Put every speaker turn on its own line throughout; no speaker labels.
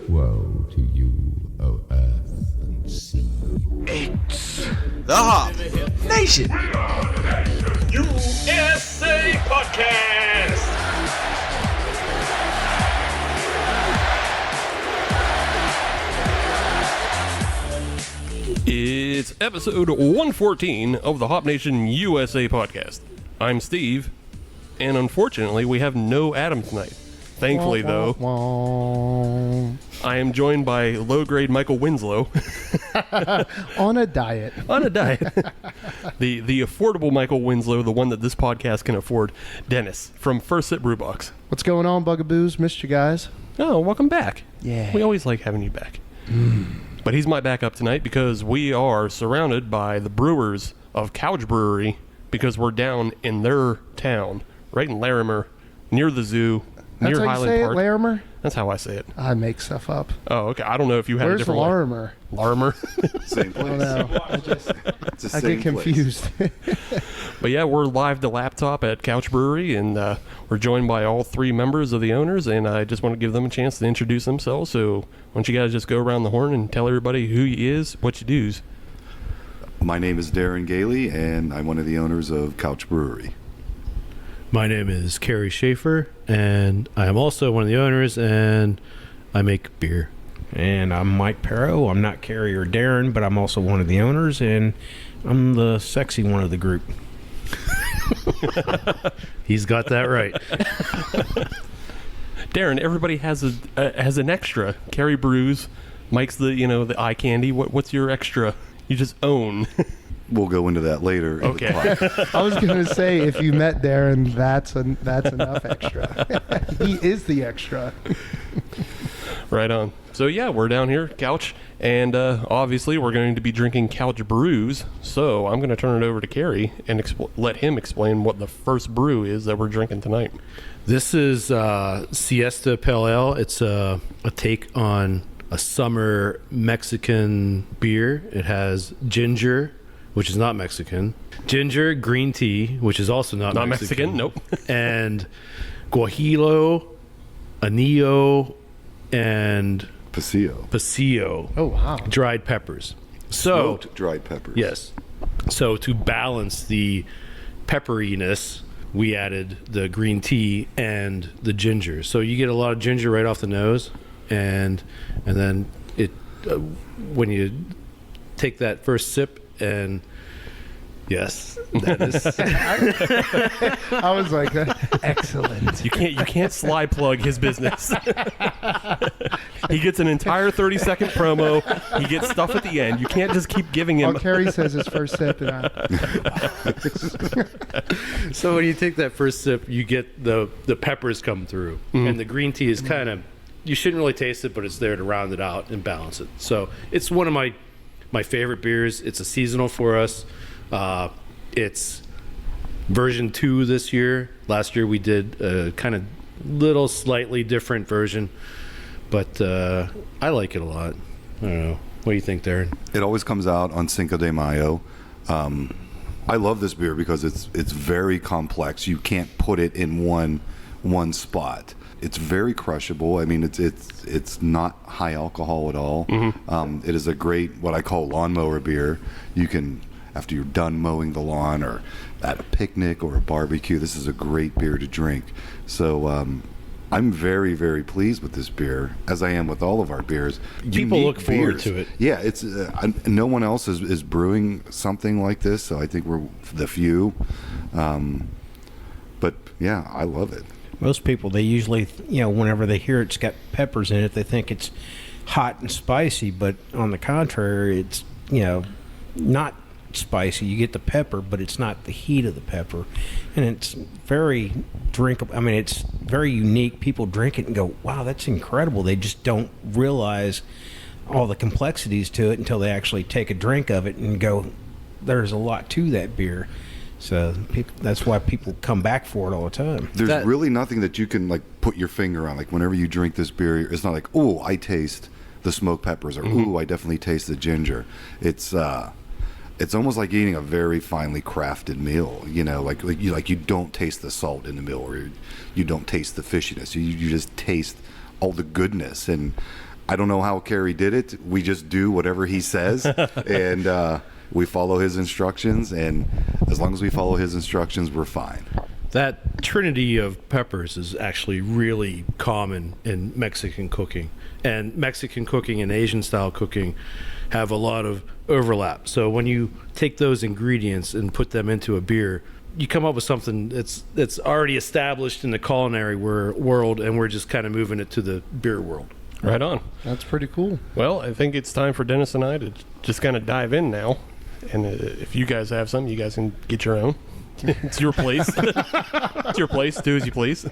Woe to you, O earth and sea.
It's the Hop Nation
USA Podcast. It's episode 114 of the Hop Nation USA Podcast. I'm Steve, and unfortunately, we have no Adam tonight. Thankfully, though, I am joined by low-grade Michael Winslow.
On a diet.
On a diet. The affordable Michael Winslow, the one that this podcast can afford. Dennis from First Sip Brewbox.
What's going on, Bugaboos? Missed you guys.
Oh, welcome back.
Yeah.
We always like having you back. But he's my backup tonight because we are surrounded by the brewers of Couch Brewery because we're down in their town, right in Larimer, near the zoo,
That's
near
how
Highland
you say
Park.
It, Larimer?
That's how I say it.
I make stuff up.
Oh, okay. I don't know if you had a
Where's
different
Larimer?
Larimer.
same
I don't
place.
know. I
Same
get confused.
But yeah, we're live to laptop at Couch Brewery, and we're joined by all three members of the owners, and I just want to give them a chance to introduce themselves. So why don't you guys just go around the horn and tell everybody who you is, what you do's.
My name is Darren Gailey, and I'm one of the owners of Couch Brewery.
My name is Cary Schaefer, and I am also one of the owners, and I make beer.
And I'm Mike Perro. I'm not Cary or Darren, but I'm also one of the owners, and I'm the sexy one of the group.
He's got that right.
Darren, everybody has an extra. Cary brews, Mike's the eye candy. What's your extra? You just own.
We'll go into that later. in the
Okay.
podcast.
I was going to say, if you met Darren, that's enough extra. He is the extra.
Right on. So yeah, we're down here, Couch, and obviously we're going to be drinking Couch brews. So I'm going to turn it over to Cary and let him explain what the first brew is that we're drinking tonight.
This is Siesta Pale Ale. It's a take on a summer Mexican beer. It has ginger, which is not Mexican, ginger, green tea, which is also not Mexican.
Nope.
And guajillo, anillo, and pasilla.
Oh, wow.
Dried peppers.
Smoked dried peppers.
Yes. So to balance the pepperiness, we added the green tea and the ginger. So you get a lot of ginger right off the nose, and then it when you take that first sip, and yes, that is.
I was like, excellent.
You can't slide plug his business. He gets an entire 30-second promo. He gets stuff at the end. You can't just keep giving him.
Well, Cary says his first sip, and
So when you take that first sip, you get the peppers come through, and the green tea is kind of, you shouldn't really taste it, but it's there to round it out and balance it. So it's one of my favorite beers. It's a seasonal for us. It's version 2 this year. Last year we did a kind of little slightly different version, but I like it a lot. I don't know. What do you think, Darren?
It always comes out on Cinco de Mayo. I love this beer because it's very complex. You can't put it in one spot. It's very crushable. I mean, it's not high alcohol at all. It is a great, what I call lawnmower beer. You can, after you're done mowing the lawn or at a picnic or a barbecue, this is a great beer to drink. So I'm very, very pleased with this beer, as I am with all of our beers.
People
Unique
look forward
beers.
to it.
Yeah, it's no one else is brewing something like this, so I think we're the few. But yeah, I love it.
Most people, they usually, whenever they hear it's got peppers in it, they think it's hot and spicy. But on the contrary, it's, not spicy. You get the pepper, but it's not the heat of the pepper. And it's very drinkable. I mean, it's very unique. People drink it and go, wow, that's incredible. They just don't realize all the complexities to it until they actually take a drink of it and go, there's a lot to that beer. So that's why people come back for it all the time.
There's really nothing that you can put your finger on. Like whenever you drink this beer, it's not like, oh, I taste the smoked peppers, or ooh, I definitely taste the ginger. It's almost like eating a very finely crafted meal. You don't taste the salt in the meal, or you don't taste the fishiness. You just taste all the goodness. And I don't know how Cary did it. We just do whatever he says, and we follow his instructions. And as long as we follow his instructions, we're fine.
That trinity of peppers is actually really common in Mexican cooking. And Mexican cooking and Asian style cooking have a lot of overlap. So when you take those ingredients and put them into a beer, you come up with something that's already established in the culinary world, and we're just kind of moving it to the beer world.
Right on.
That's pretty cool.
Well, I think it's time for Dennis and I to just kind of dive in now. And if you guys have some, you guys can get your own. It's your place. It's your place. Do as you please.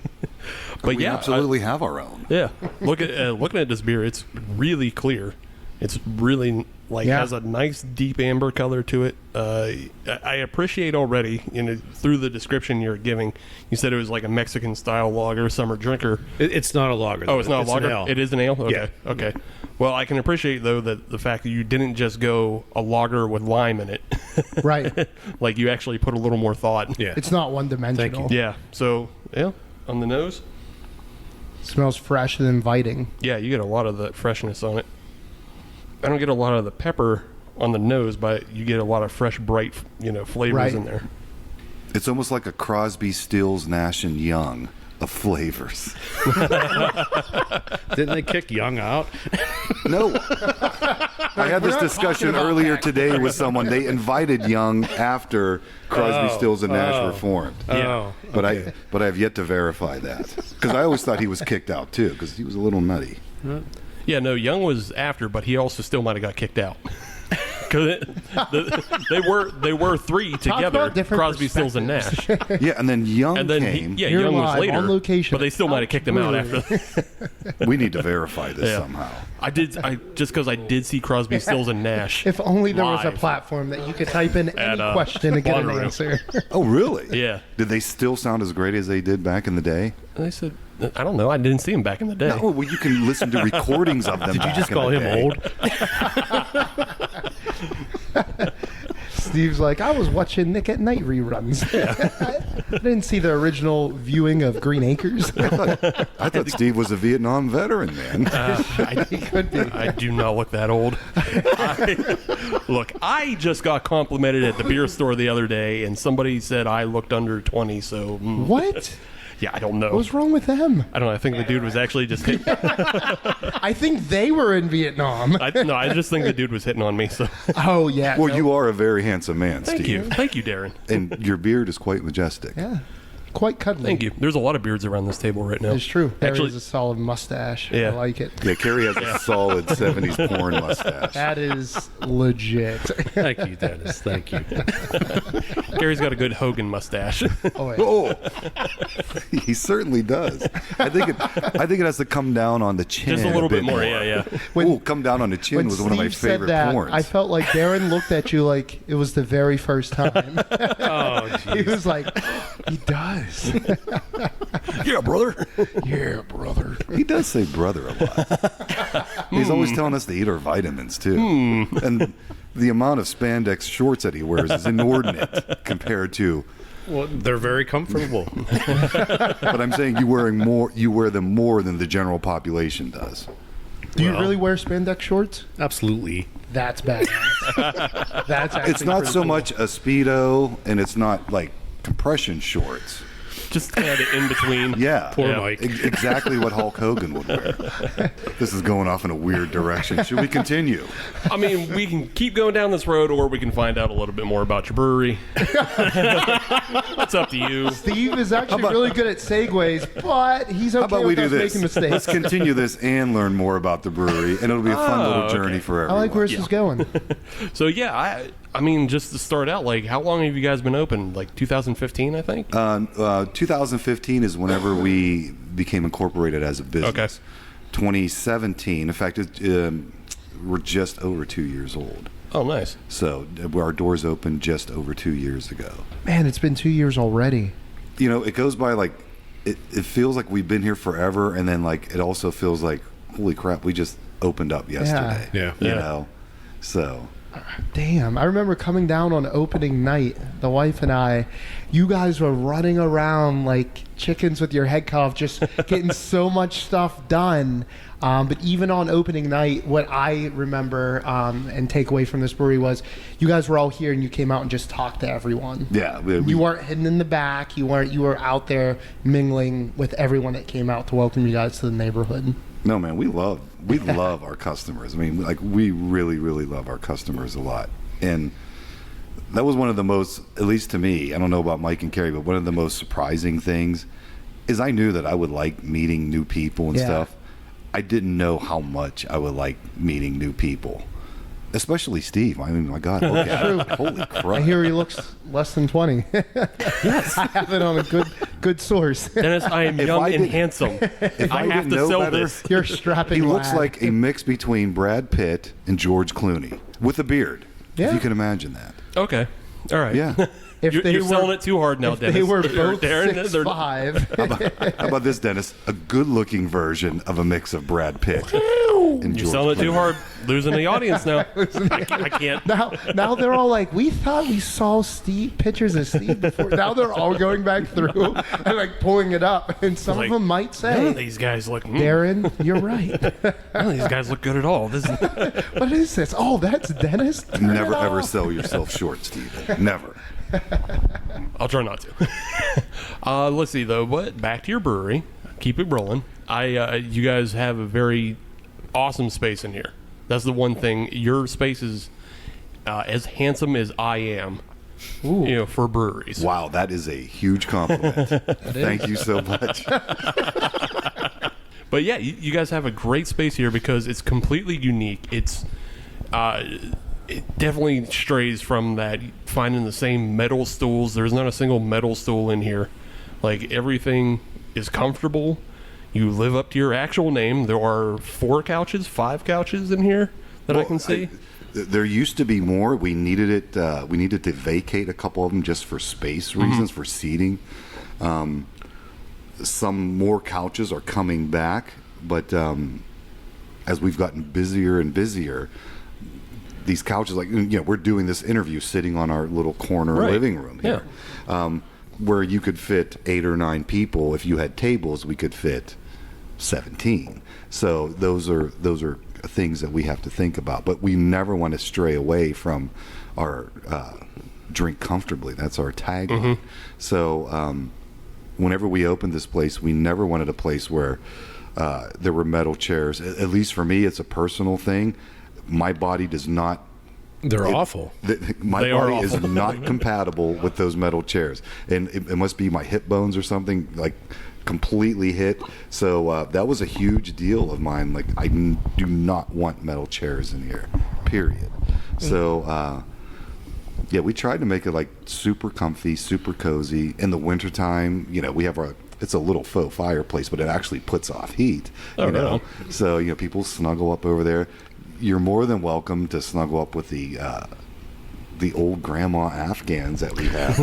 But
We absolutely have our own.
Yeah. Looking at this beer, it's really clear. It's really has a nice deep amber color to it. I appreciate already, through the description you're giving, you said it was like a Mexican style lager, summer drinker.
It's not a lager.
Oh, it's not a lager?
An ale.
It is an ale? Okay.
Yeah.
Okay. Well, I can appreciate, though, that the fact that you didn't just go a lager with lime in it.
Right.
Like, you actually put a little more thought.
Yeah.
It's not one-dimensional.
Yeah. So, yeah, on the nose.
Smells fresh and inviting.
Yeah, you get a lot of the freshness on it. I don't get a lot of the pepper on the nose, but you get a lot of fresh, bright, flavors in there.
It's almost like a Crosby, Stills, Nash and Young of flavors.
Didn't they kick Young out?
No. I had this discussion earlier today with someone. They invited Young after Crosby, Stills, and Nash were formed.
Yeah.
But I have yet to verify that, because I always thought he was kicked out too, because he was a little nutty.
Yeah, no, Young was after, but he also still might have got kicked out. Because they were three together, Crosby, Stills, and Nash.
Yeah, and then Young came.
You're
Young was
live
later,
on location
but they still might have kicked him out after.
We need to verify this somehow.
I just because I did see Crosby, Stills, and Nash.
If only there was a
live.
platform that you could type in any
At,
question and get an
Bonnaroo.
answer.
Oh, really?
Yeah.
Did they still sound as great as they did back in the day?
And I said, I don't know. I didn't see him back in the day.
No, well, you can listen to recordings of them.
Did you just call him old?
Steve's like, I was watching Nick at Night reruns. I didn't see the original viewing of Green Acres.
I thought Steve was a Vietnam veteran, man.
He could be.
I do not look that old. Look, I just got complimented at the beer store the other day, and somebody said I looked under 20, so...
What?
Yeah, I don't know.
What's wrong with them?
I don't know. I think the dude was actually just hitting...
I think they were in Vietnam.
I just think the dude was hitting on me, so...
Oh, yeah.
Well, you are a very handsome man,
Thank
Steve.
you. Thank you, Darren.
And your beard is quite majestic.
Yeah. Quite cuddly.
Thank you. There's a lot of beards around this table right now.
It's true. There
Actually,
is a solid mustache.
Yeah.
I like it.
Yeah, Cary has a solid 70s porn mustache.
That is legit.
Thank you, Dennis. Thank you.
Gary's got a good Hogan mustache.
Oh, yeah.
Oh, he certainly does. I think it has to come down on the chin.
Just a little bit more. Yeah.
Oh, come down on the chin
When
was one of my
Steve said
favorite
that,
porns.
I felt like Darren looked at you like it was the very first time.
Oh,
He
geez.
was like, he does.
Yeah, brother.
Yeah, brother.
He does say brother a lot. He's always telling us to eat our vitamins too. And the amount of spandex shorts that he wears is inordinate compared to.
Well, they're very comfortable.
But I'm saying you wear them more than the general population does.
Do you
Well-
really wear spandex shorts?
Absolutely.
That's badass. That's actually
It's not
pretty
so
cool.
much a Speedo, and it's not like compression shorts.
Just kind of in between.
Yeah.
Poor
Yeah.
Mike.
Exactly what Hulk Hogan would wear. This is going off in a weird direction. Should we continue?
I mean, we can keep going down this road, or we can find out a little bit more about your brewery. It's up to you.
Steve is actually
about-
really good at segues, but he's okay
How about we
with
do
us
this?
making mistakes.
Let's continue this and learn more about the brewery, and it'll be a fun little journey
okay.
for
I
everyone.
like where this is going.
So yeah, I mean, just to start out, like, how long have you guys been open? Like 2015, I think.
2015 is whenever we became incorporated as a business.
Okay.
2017, in fact, we're just over 2 years old.
Oh, nice.
So our doors opened just over 2 years ago.
Man, it's been 2 years already.
You know, it goes by like, it feels like we've been here forever, and then like it also feels like, holy crap, we just opened up yesterday.
Yeah.
You know? So
Damn, I remember coming down on opening night, the wife and I, you guys were running around like chickens with your head cut off, just getting so much stuff done. But even on opening night, what I remember and take away from this brewery was you guys were all here and you came out and just talked to everyone.
Yeah.
You weren't hidden in the back. You were out there mingling with everyone that came out to welcome you guys to the neighborhood.
No, man, we love our customers. I mean, like, we really, really love our customers a lot. And that was one of the most, at least to me, I don't know about Mike and Cary, but one of the most surprising things is I knew that I would like meeting new people and stuff. I didn't know how much I would like meeting new people. Especially Steve. I mean, my God, look at him. Holy crap.
I hear he looks less than 20. Yes. I have it on a good source.
Dennis, I am young and handsome.
If
I have
didn't
to
know
sell
better,
this.
You're strapping
He looks
lad.
like a mix between Brad Pitt and George Clooney with a beard.
Yeah.
If you can imagine that.
Okay. All right.
Yeah.
If
You're selling it too hard now,
if
Dennis.
they were both
Darren,
6'5".
How about this, Dennis? A good-looking version of a mix of Brad Pitt and
You're
George
selling it too
Clooney.
hard. Losing the audience now. I can't.
Now they're all like, we thought we saw pictures of Steve before. Now they're all going back through and like pulling it up, and some
Like,
of them might
None of
say,
these guys look.
"Darren, you're right.
None of these guys look good at all. This is,
What is this? Oh, that's Dennis. Turn
Never
it
ever
off."
sell yourself short, Steve. Never.
I'll try not to. Let's see though. But back to your brewery. Keep it rolling. You guys have a very awesome space in here. That's the one thing. Your space is as handsome as I am. For breweries.
Wow, that is a huge compliment. Thank you so much.
But yeah, you guys have a great space here because it's completely unique. It definitely strays from that finding the same metal stools. There's not a single metal stool in here. Like, everything is comfortable. You live up to your actual name. There are 5 couches in here that I can see.
There used to be more. We needed it. We needed to vacate a couple of them just for space reasons, for seating. Some more couches are coming back, but as we've gotten busier and busier, these couches, like, we're doing this interview sitting on our little corner living room here, where you could fit 8 or 9 people. If you had tables, we could fit 17. So those are things that we have to think about. But we never want to stray away from our drink comfortably. That's our tagline. So whenever we opened this place, we never wanted a place where there were metal chairs. At least for me, it's a personal thing. My body does not.
They're awful.
My body is not compatible with those metal chairs, and it must be my hip bones or something, like completely hit. So that was a huge deal of mine. Like, I do not want metal chairs in here, period. So yeah, we tried to make it like super comfy, super cozy. In the wintertime, we have it's a little faux fireplace, but it actually puts off heat.
Really?
So people snuggle up over there. You're more than welcome to snuggle up with the old grandma Afghans that we have.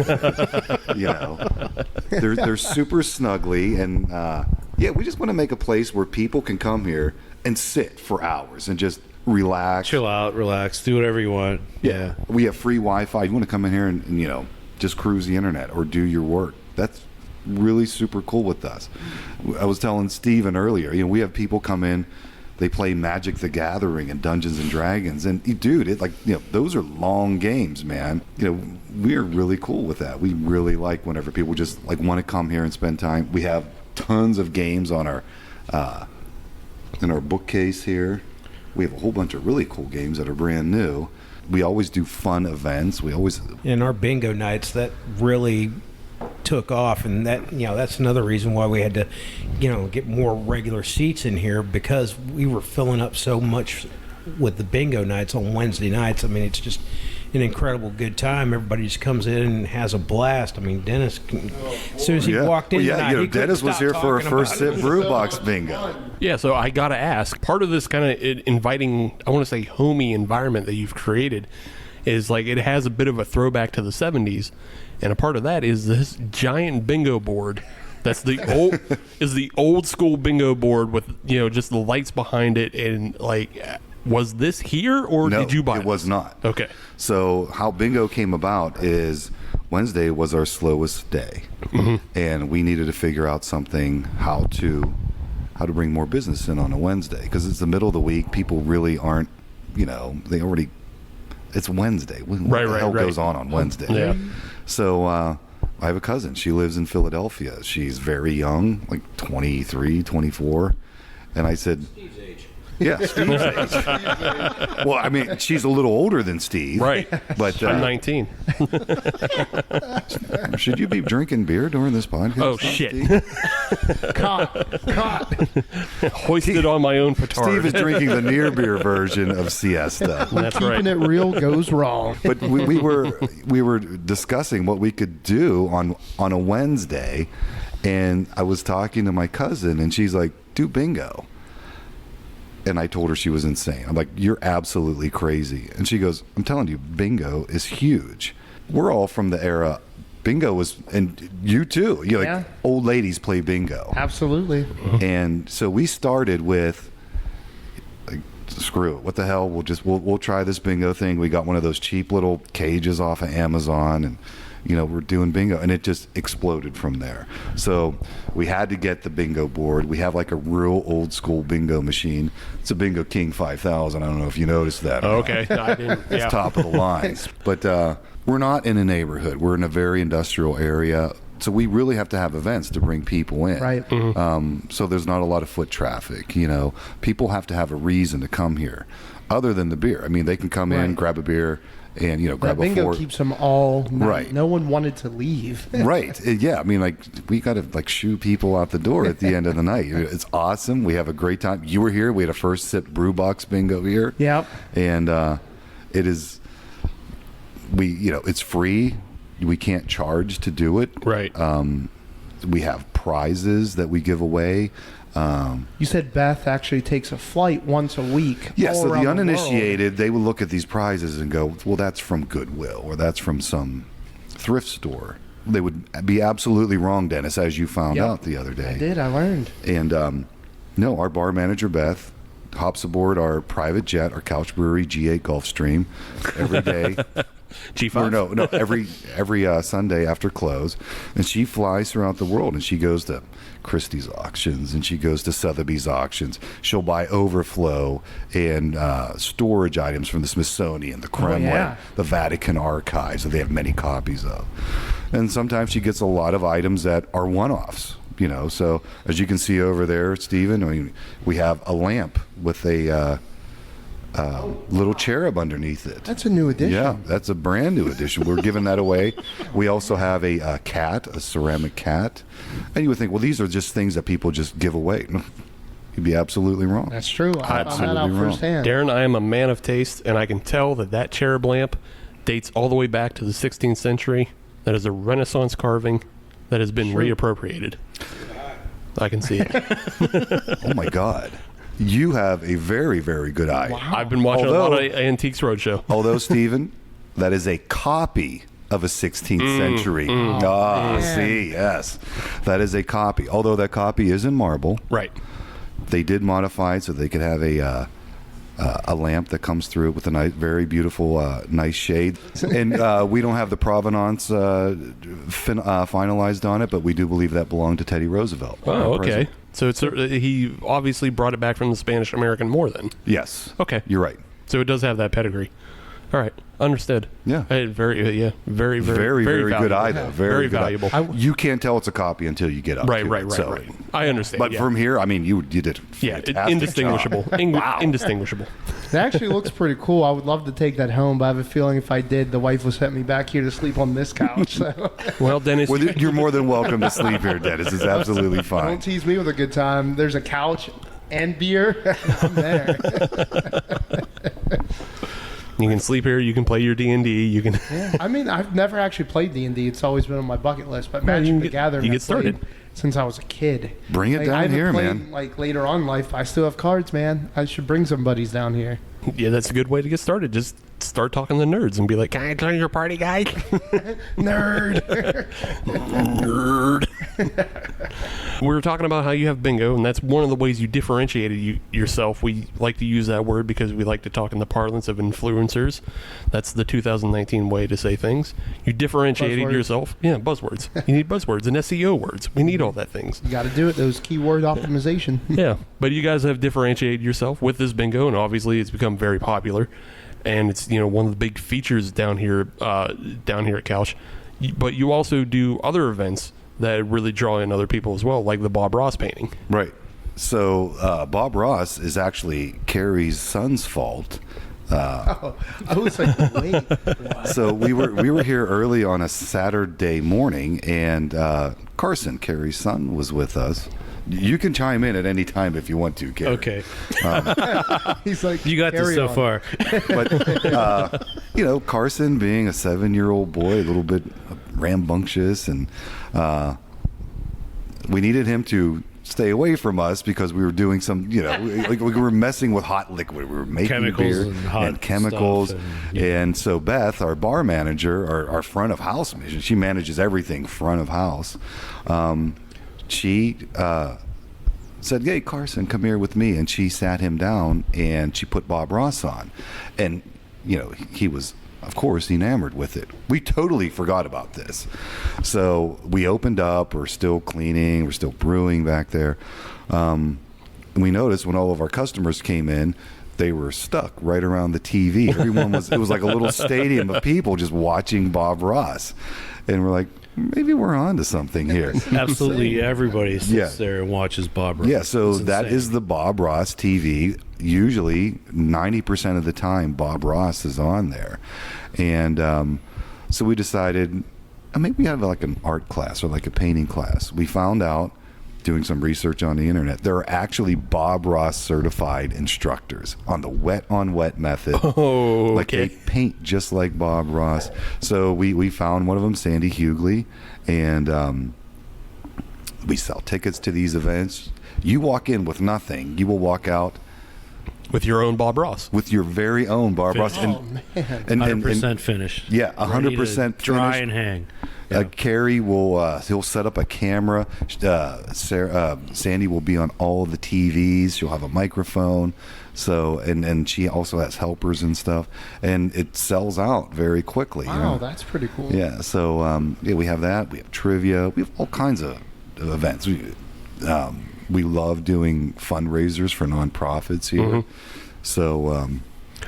They're super snuggly, and we just want to make a place where people can come here and sit for hours and just relax,
Chill out, relax, do whatever you want. Yeah.
We have free Wi-Fi. You want to come in here and just cruise the internet or do your work. That's really super cool with us. I was telling Steven earlier, we have people come in. They play Magic the Gathering and Dungeons and Dragons, and dude, those are long games, man. We're really cool with that. We really like whenever people just like want to come here and spend time. We have tons of games on our in our bookcase here. We have a whole bunch of really cool games that are brand new. We always do fun events.
In our bingo nights, that really took off, and that's another reason why we had to get more regular seats in here, because we were filling up so much with the bingo nights on Wednesday nights. I mean, it's just an incredible good time. Everybody just comes in and has a blast. I mean, Dennis, as soon as he walked in tonight, he
Dennis was here for a first sip brew box bingo.
Yeah, so I gotta ask, part of this kind of inviting, I want to say homey environment that you've created is like, it has a bit of a throwback to the 70s, and a part of that is this giant bingo board that's the old school bingo board with just the lights behind it, and like Was this here, or
No,
did you buy
it was not.
Okay.
So how bingo came about is Wednesday was our slowest day, and we needed to figure out something how to bring more business in on a Wednesday, because it's the middle of the week. People really aren't, it's Wednesday. What the hell goes on Wednesday?
Yeah.
So I have a cousin. She lives in Philadelphia. She's very young, like 23, 24. And I said,
Steve's age.
yeah, Steve's age. Well, I mean, she's a little older than Steve.
Right.
But
I'm 19.
should you be drinking beer during this podcast?
Oh,
Steve?
shit.
Caught.
Hoisted on my own petard.
Steve is drinking the near beer version of Siesta.
That's
Keeping
right.
it real goes wrong.
But we were discussing what we could do on a Wednesday, and I was talking to my cousin, and she's like, "Do bingo." And I told her she was insane. I'm like, "You're absolutely crazy." And she goes, "I'm telling you, bingo is huge. We're all from the era. Bingo was, and you too. You
Yeah.
like old ladies play bingo."
Absolutely.
And so we started with, like, screw it. What the hell? We'll try this bingo thing. We got one of those cheap little cages off of Amazon, and we're doing bingo, and it just exploded from there. So we had to get the bingo board. We have like a real old school bingo machine. It's a Bingo King 5000. I don't know if you noticed that.
Okay. I didn't.
It's
Yeah.
top of the line. But we're not in a neighborhood. We're in a very industrial area. So we really have to have events to bring people in.
Right.
So there's not a lot of foot traffic. People have to have a reason to come here, other than the beer. I mean, they can come in,
Right.
grab a beer, and grab
That
a
bingo
fork.
keeps them all night.
Right.
No one wanted to leave.
Right. Yeah. I mean, like, we got to shoo people out the door at the end of the night. It's awesome. We have a great time. You were here. We had a first sip brew box bingo here.
Yep.
And it is, it's free. We can't charge to do it.
Right.
We have prizes that we give away.
You said Beth actually takes a flight once a week.
Yeah,
all
so
around
the
world.
uninitiated, they would look at these prizes and go, well, that's from Goodwill, or that's from some thrift store. They would be absolutely wrong, Dennis, as you found
Yep.
out the other day.
I did. I learned.
And no, our bar manager, Beth, hops aboard our private jet, our Couch Brewery G8 Gulfstream every day.
G5.
Or no, every Sunday after close, and she flies throughout the world, and she goes to Christie's auctions, and she goes to Sotheby's auctions. She'll buy overflow and storage items from the Smithsonian, the Kremlin,
yeah.
the Vatican archives that they have many copies of. And sometimes she gets a lot of items that are one-offs. So as you can see over there, Stephen, I mean, we have a lamp with a little cherub underneath it.
That's a new addition.
Yeah, that's a brand new addition. We're giving that away. We also have a cat, a ceramic cat. And you would think, well, these are just things that people just give away. You'd be absolutely wrong.
That's true. I found that
Absolutely
out
wrong.
firsthand.
Darren, I am a man of taste, and I can tell that cherub lamp dates all the way back to the 16th century. That is a Renaissance carving that has been reappropriated. I can see it.
Oh, my God. You have a very, very good eye.
I've been watching a lot of Antiques Roadshow.
Although, Stephen, that is a copy of a 16th century. See, yes. That is a copy. Although that copy is in marble.
Right.
They did modify it so they could have a lamp that comes through with a nice, very beautiful, nice shade. And we don't have the provenance finalized on it, but we do believe that belonged to Teddy Roosevelt.
Oh, okay.
President.
So he obviously brought it back from the Spanish-American War then.
Yes.
Okay.
You're right.
So it does have that pedigree. All right. Understood.
Yeah.
Very
Very
valuable.
good eye, though. Very good eye.
valuable.
You can't tell it's a copy until you get up.
Right.
to it, so.
I understand.
But
yeah.
from here, I mean, you did
yeah,
fantastic
indistinguishable.
job.
Indistinguishable.
It actually looks pretty cool. I would love to take that home, but I have a feeling if I did, the wife would set me back here to sleep on this couch. So.
Well, Dennis,
Well, you're more than welcome to sleep here, Dennis. It's absolutely fine.
Don't tease me with a good time. There's a couch and beer. I'm there.
you can sleep here. You can play your D&D. You can.
I mean, I've never actually played D&D. It's always been on my bucket list. But
Well, you
Magic
can
the
get-
Gathering,
you get
I've played
started.
since I was a kid.
Bring it
I
down
haven't
here,
played,
man.
Like later on in life, but I still have cards, man. I should bring some buddies down here.
Yeah, that's a good way to get started. Just start talking to nerds and be like, "Can I join your party, guy?"
Nerd.
Nerd. We were talking about how you have bingo, and that's one of the ways you differentiated yourself. We like to use that word because we like to talk in the parlance of influencers. That's the 2019 way to say things. You differentiated yourself. Yeah, buzzwords. You need buzzwords and SEO words. We need all that things.
You got to do it. Those keyword optimization.
Yeah, but you guys have differentiated yourself with this bingo, and obviously it's become very popular. And it's one of the big features down here at Couch. But you also do other events that really draw in other people as well, like the Bob Ross painting.
Right. So Bob Ross is actually Cary's son's fault.
I was like, wait.
So we were here early on a Saturday morning, and Carson, Cary's son, was with us. You can chime in at any time if you want to, Cary.
Okay.
He's like,
You got this so far.
But Carson, being a 7-year-old boy, a little bit rambunctious, and we needed him to stay away from us because we were doing some, like we were messing with hot liquid. We were making
Chemicals
beer
and hot
chemicals.
stuff
And so Beth, our bar manager, our front of house, she manages everything front of house. She said, "Hey, Carson, come here with me." And she sat him down and she put Bob Ross on. And, he was, of course, enamored with it. We totally forgot about this. So we opened up, we're still cleaning, we're still brewing back there. And we noticed when all of our customers came in, they were stuck right around the TV. It was like a little stadium of people just watching Bob Ross. And we're like, maybe we're on to something here.
Absolutely everybody sits there and watches Bob Ross.
Yeah, so
It's
that
insane.
is the Bob Ross TV. Usually 90% of the time Bob Ross is on there. And so we decided maybe we have like an art class or like a painting class. We found out, doing some research on the internet, there are actually Bob Ross certified instructors on the wet on wet method.
Oh, okay.
Like they paint just like Bob Ross. So we found one of them, Sandy Hughley, and we sell tickets to these events. You walk in with nothing, you will walk out
With your own Bob Ross.
with your very own Bob Ross.
man.
And
100% finished.
Yeah,
Ready
100%
to dry
finished.
and hang.
Cary will he'll set up a camera. Sandy will be on all the TVs. She'll have a microphone. So and she also has helpers and stuff, and it sells out very quickly.
Wow, that's pretty cool.
Yeah. So we have that. We have trivia. We have all kinds of events. We love doing fundraisers for nonprofits here.
Mm-hmm.
So.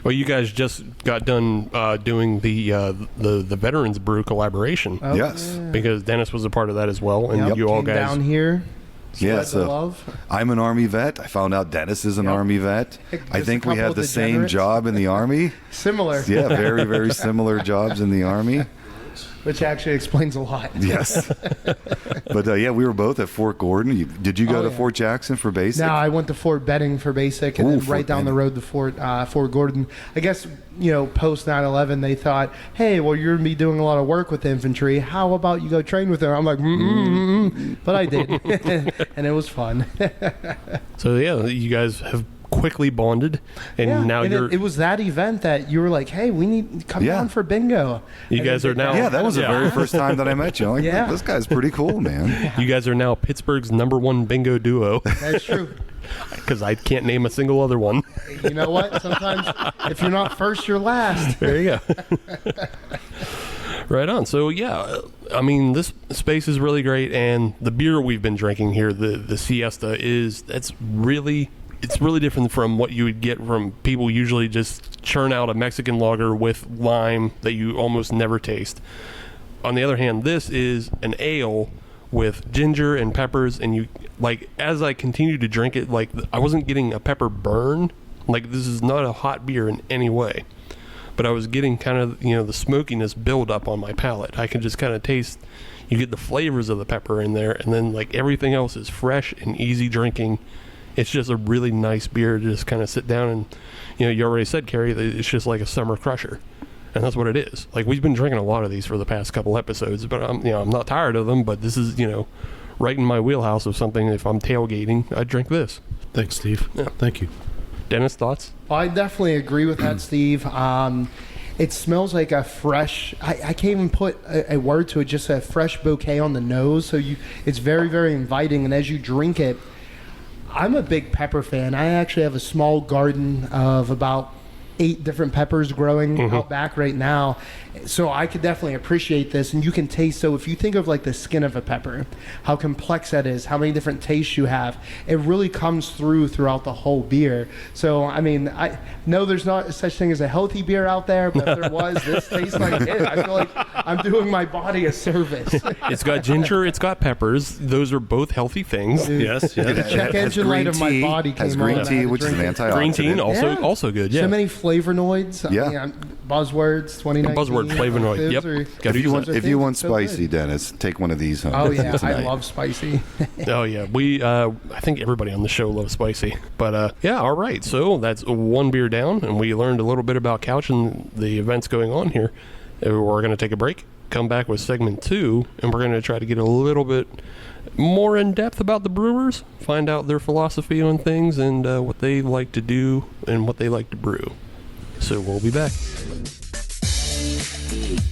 Well, you guys just got done doing the Veterans Brew collaboration.
Oh,
Yes.
yeah.
Because Dennis was a part of that as well, and
Yep,
you all
came
guys.
down here.
Yeah,
Spread the
so
love.
I'm an Army vet. I found out Dennis is an
Yep.
Army vet.
Just
I think
a
we
couple
have
of
the same
degenerates.
job in the Army.
Similar.
Yeah, very, very similar jobs in the Army.
Which actually explains a lot.
Yes. But we were both at Fort Gordon. Did you go to
yeah.
Fort Jackson for basic?
No, I went to Fort Benning for basic, and
Ooh,
then
Fort
right down the
Benning.
road to Fort Gordon. I guess, post 9/11, they thought, hey, well, you're going to be doing a lot of work with infantry. How about you go train with them? I'm like, but I did. And it was fun.
So, yeah, you guys have quickly bonded, and
Yeah,
now
and
you're.
it was that event that you were like, hey, we need to come
Yeah.
down for bingo.
You
And
guys
then
are now-
Yeah, that was the
Yeah.
very first time that I met you. I'm like,
Yeah.
this guy's pretty cool, man.
You guys are now Pittsburgh's #1 bingo duo,
That's true.
because I can't name a single other one.
You know what? Sometimes if you're not first, you're last.
There you go. Right on. So yeah, I mean, this space is really great, and the beer we've been drinking here, the Siesta, it's really different from what you would get from people usually just churn out a Mexican lager with lime that you almost never taste. On the other hand, this is an ale with ginger and peppers, and you like as I continue to drink it, like I wasn't getting a pepper burn. Like this is not a hot beer in any way. But I was getting kind of, the smokiness build up on my palate. I can just kind of taste, you get the flavors of the pepper in there, and then like everything else is fresh and easy drinking. It's just a really nice beer to just kind of sit down and, you already said, Cary, that it's just like a summer crusher. And that's what it is. Like we've been drinking a lot of these for the past couple episodes, but I'm not tired of them, but this is, right in my wheelhouse of something. If I'm tailgating, I drink this.
Thanks, Steve.
Yeah.
Thank you.
Dennis, thoughts?
I definitely agree with that, Steve. it smells like a fresh, I can't even put a word to it, just a fresh bouquet on the nose. So it's very, very inviting. And as you drink it, I'm a big pepper fan. I actually have a small garden of about 8 different peppers growing out back right now. So I could definitely appreciate this. And you can taste, so if you think of like the skin of a pepper, how complex that is, how many different tastes you have, it really comes throughout the whole beer. So, I mean, I know there's not such thing as a healthy beer out there, but if there was, this tastes like it. I feel like I'm doing my body a service.
It's got ginger, it's got peppers. Those are both healthy things.
Dude,
Yes.
the check engine light of my body came
has
on.
green
and I
tea,
had to
which is an
drink it.
antioxidant.
Green tea,
Yeah.
also good. Yeah.
So many flavonoids.
Yeah.
Buzzwords 2019.
Buzzword flavonoid.
Those
Yep.
are-
Gotta use that.
If you want
so good.
spicy, Dennis, take one of these home.
Oh yeah, I
tonight.
love spicy.
Oh yeah, we I think everybody on the show loves spicy. But yeah, all right. So that's one beer down, and we learned a little bit about Couch and the events going on here. We're going to take a break, come back with segment 2, and we're going to try to get a little bit more in depth about the brewers, find out their philosophy on things and what they like to do and what they like to brew. So we'll be back.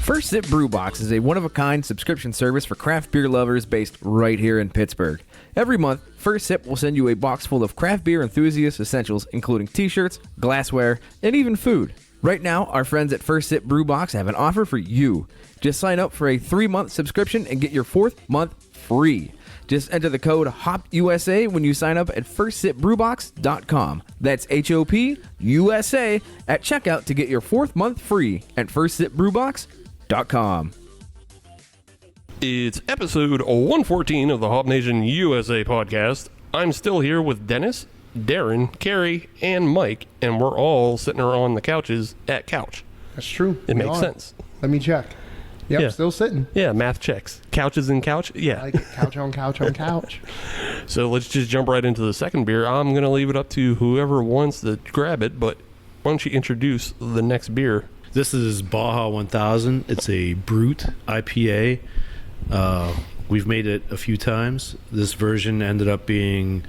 First Sip Brew Box is a one-of-a-kind subscription service for craft beer lovers based right here in Pittsburgh. Every month, First Sip will send you a box full of craft beer enthusiast essentials, including t-shirts, glassware, and even food. Right now, our friends at First Sip Brew Box have an offer for you. Just sign up for a 3-month subscription and get your 4th month free. Just enter the code HOPUSA when you sign up at firstsipbrewbox.com. That's HOPUSA at checkout to get your 4th month free at firstsipbrewbox.com.
It's episode 114 of the Hop Nation USA podcast. I'm still here with Dennis, Darren, Cary, and Mike, and we're all sitting on the couches at Couch.
That's true.
It
We
makes
are.
sense.
Let me check. Yep,
Yeah.
still sitting.
Yeah, math checks. Couches and couch. Yeah.
I like it. Couch on couch on couch.
So let's just jump right into the second beer. I'm going to leave it up to whoever wants to grab it, but why don't you introduce the next beer?
This is Baja 1000. It's a Brut IPA. We've made it a few times. This version ended up being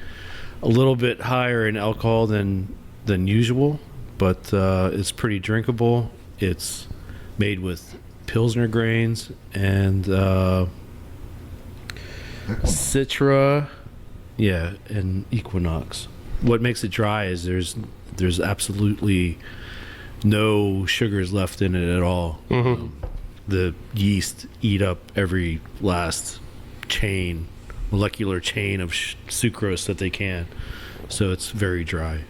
a little bit higher in alcohol than usual, but it's pretty drinkable. It's made with Pilsner grains and Citra, and Equinox. What makes it dry is there's absolutely no sugars left in it at all. The yeast eat up every last molecular chain of sucrose that they can, so it's very dry.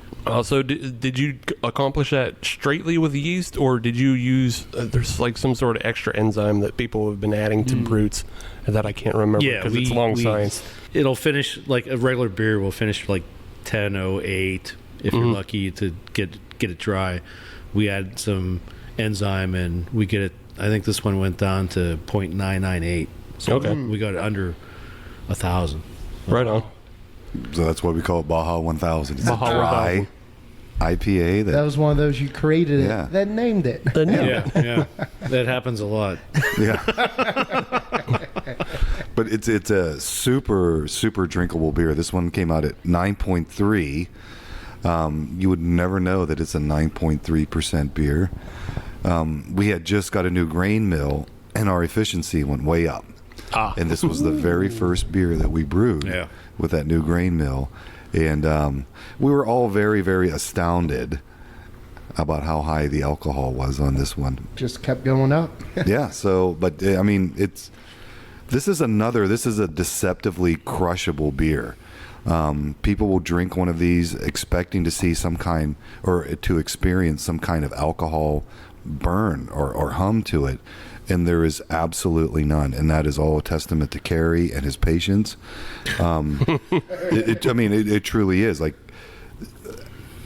So did you accomplish that straightly with yeast, or did you use there's like some sort of extra enzyme that people have been adding to Bruts that I can't remember because it's long science.
It'll finish like a regular beer will finish like 10:08 if you're lucky to get it dry. We add some enzyme and we get it. I think this one went down to 0.998. So
Okay.
we got it under 1,000.
Right on.
So that's what we call Baja 1000. It's
Baja
a dry
1000.
IPA.
That was one of those you created it,
Yeah.
then named it.
Yeah, that happens a lot.
Yeah. But it's a super drinkable beer. This one came out at 9.3. You would never know that it's a 9.3% beer. We had just got a new grain mill, and our efficiency went way up. And this was the very first beer that we brewed with that new grain mill. And we were all very, very astounded about how high the alcohol was on this one.
Just kept going up.
Yeah, so, but I mean, this is a deceptively crushable beer. People will drink one of these expecting to see some kind, or to experience some kind of alcohol burn or hum to it, and there is absolutely none, and that is all a testament to Cary and his patience. It truly is. Like,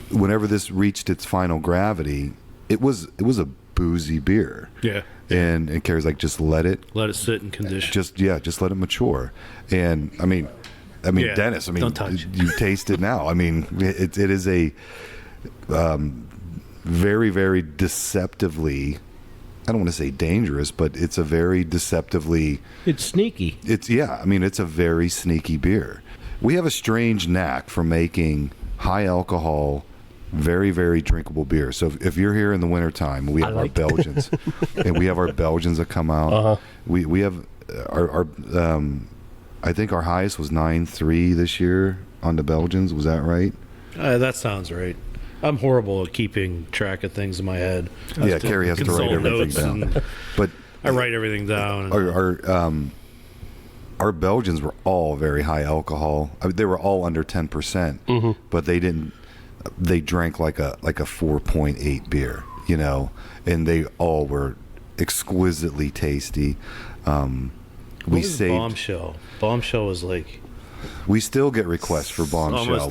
whenever this reached its final gravity, it was a boozy beer.
Yeah.
And Cary's like, just let it
sit in condition.
just let it mature. And I mean
Yeah,
Dennis,
don't touch.
you taste it now. I mean, it is a very, very deceptively, I don't want to say dangerous, but it's a very deceptively,
It's sneaky.
it's a very sneaky beer. We have a strange knack for making high alcohol Very, very drinkable beer. So if you're here in the wintertime, we have our Belgians, and we have our Belgians that come out. We have our I think our highest was 9.3 this year on the Belgians. Was that right?
That sounds right. I'm horrible at keeping track of things in my head.
Cary has to write everything down. But
I write everything down.
Our Belgians were all very high alcohol. I mean, they were all under 10%, but they didn't. They drank like a 4.8 beer, you know, and they all were exquisitely tasty. We saved
Bombshell. Bombshell was like.
We still get requests for Bombshell.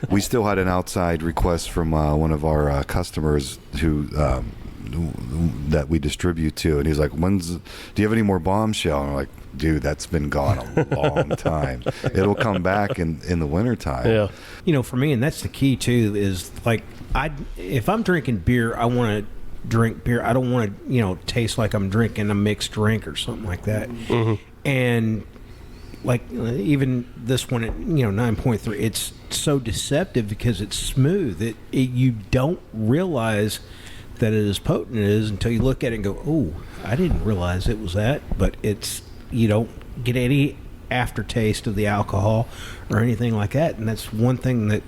We still had an outside request from one of our customers who that we distribute to, and he's like, do you have any more Bombshell? And I'm like, dude, that's been gone a long time. It'll come back in the wintertime.
Yeah.
You know, for me, and that's the key too, is like if I'm drinking beer, I want to drink beer. I don't want to, you know, taste like I'm drinking a mixed drink or something like that. And like even this one at 9.3, it's so deceptive because it's smooth. You don't realize that it is potent it is until you look at it and go, oh, I didn't realize it was that. But you don't get any aftertaste of the alcohol or anything like that. And that's one thing that,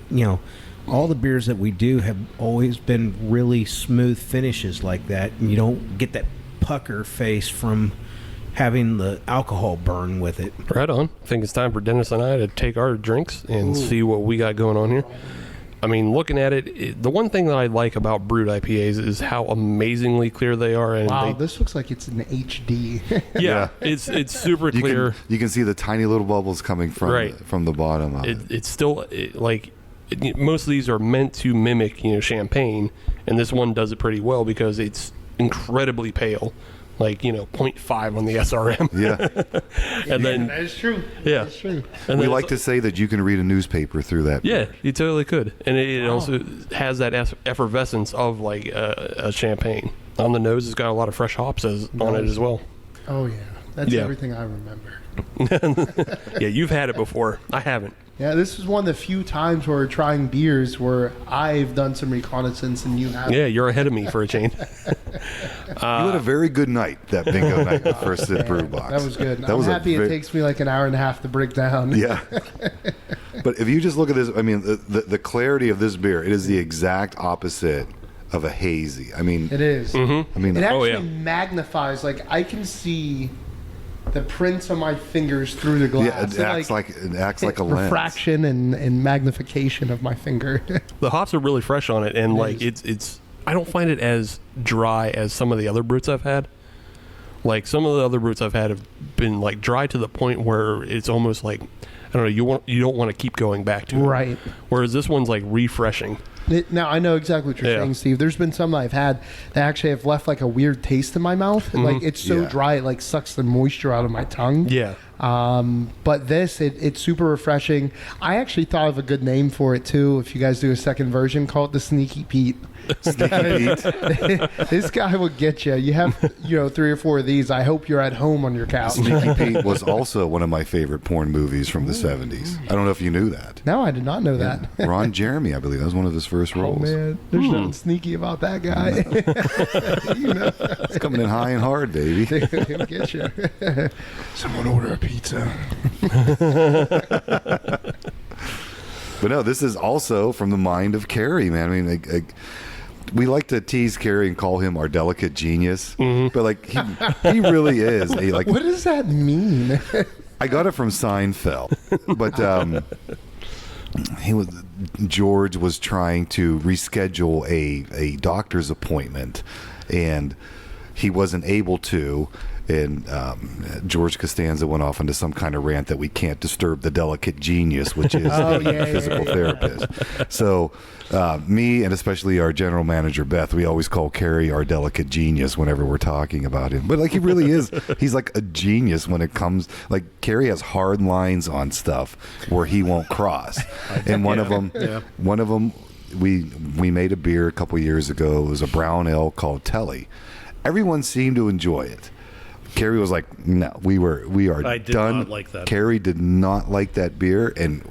all the beers that we do have always been really smooth finishes like that. And you don't get that pucker face from having the alcohol burn with it.
Right on. I think it's time for Dennis and I to take our drinks and see what we got going on here. I mean, looking at it, the one thing that I like about Brut IPAs is how amazingly clear they are. And
wow, this looks like it's an HD.
Yeah, it's super clear.
You can see the tiny little bubbles coming from the bottom of it.
It's still most of these are meant to mimic champagne, and this one does it pretty well because it's incredibly pale. Like 0.5 on the SRM.
Yeah,
and then
that is true.
Yeah,
that's true.
And
we like to say that you can read a newspaper through that.
Yeah, you totally could, and it also has that effervescence of like a champagne. On the nose, it's got a lot of fresh hops on it as well.
Oh yeah, that's everything I remember.
Yeah, you've had it before. I haven't.
Yeah, this is one of the few times where we're trying beers where I've done some reconnaissance and you haven't.
Yeah, you're ahead of me for a change.
You had a very good night, that bingo night, the first at Brew Box.
That was good. I'm happy it takes me like an hour and a half to break down.
Yeah. But if you just look at this, I mean, the clarity of this beer, it is the exact opposite of a hazy. I mean,
it is.
Mm-hmm.
I mean,
it actually magnifies. Like I can see the prints of my fingers through the glass.
Yeah, it acts like a lens.
Refraction and magnification of my finger.
The hops are really fresh on it, and it's. I don't find it as dry as some of the other Bruts I've had. Like some of the other Bruts I've had have been like dry to the point where it's almost like I don't know. You don't want to keep going back to it.
Right.
Whereas this one's like refreshing.
Now, I know exactly what you're saying, Steve. There's been some that I've had that actually have left like a weird taste in my mouth. And, like it's so dry, it like sucks the moisture out of my tongue.
Yeah.
But this, it's super refreshing. I actually thought of a good name for it too. If you guys do a second version, call it the Sneaky Pete.
Sneaky Pete.
This guy will get you. You have 3 or 4 of these. I hope you're at home on your couch.
Sneaky Pete was also one of my favorite porn movies from the 70s. I don't know if you knew that.
No, I did not know that.
Ron Jeremy, I believe, that was one of his first roles.
Oh man, there's nothing sneaky about that guy.
It's coming in high and hard, baby.
He'll get you. Someone order a pizza.
But no, this is also from the mind of Cary, man. I mean, we like to tease Cary and call him our delicate genius, but like he really is. What
does that mean?
I got it from Seinfeld, but George was trying to reschedule a doctor's appointment, and he wasn't able to. And George Costanza went off into some kind of rant that we can't disturb the delicate genius, which is the physical therapist. So me and especially our general manager, Beth, we always call Cary our delicate genius whenever we're talking about him. But like he really is. He's like a genius when it comes. Like Cary has hard lines on stuff where he won't cross. And one of them, we made a beer a couple years ago. It was a brown ale called Telly. Everyone seemed to enjoy it. Cary was like, no, we are
I did
done.
not like that.
Cary did not like that beer, and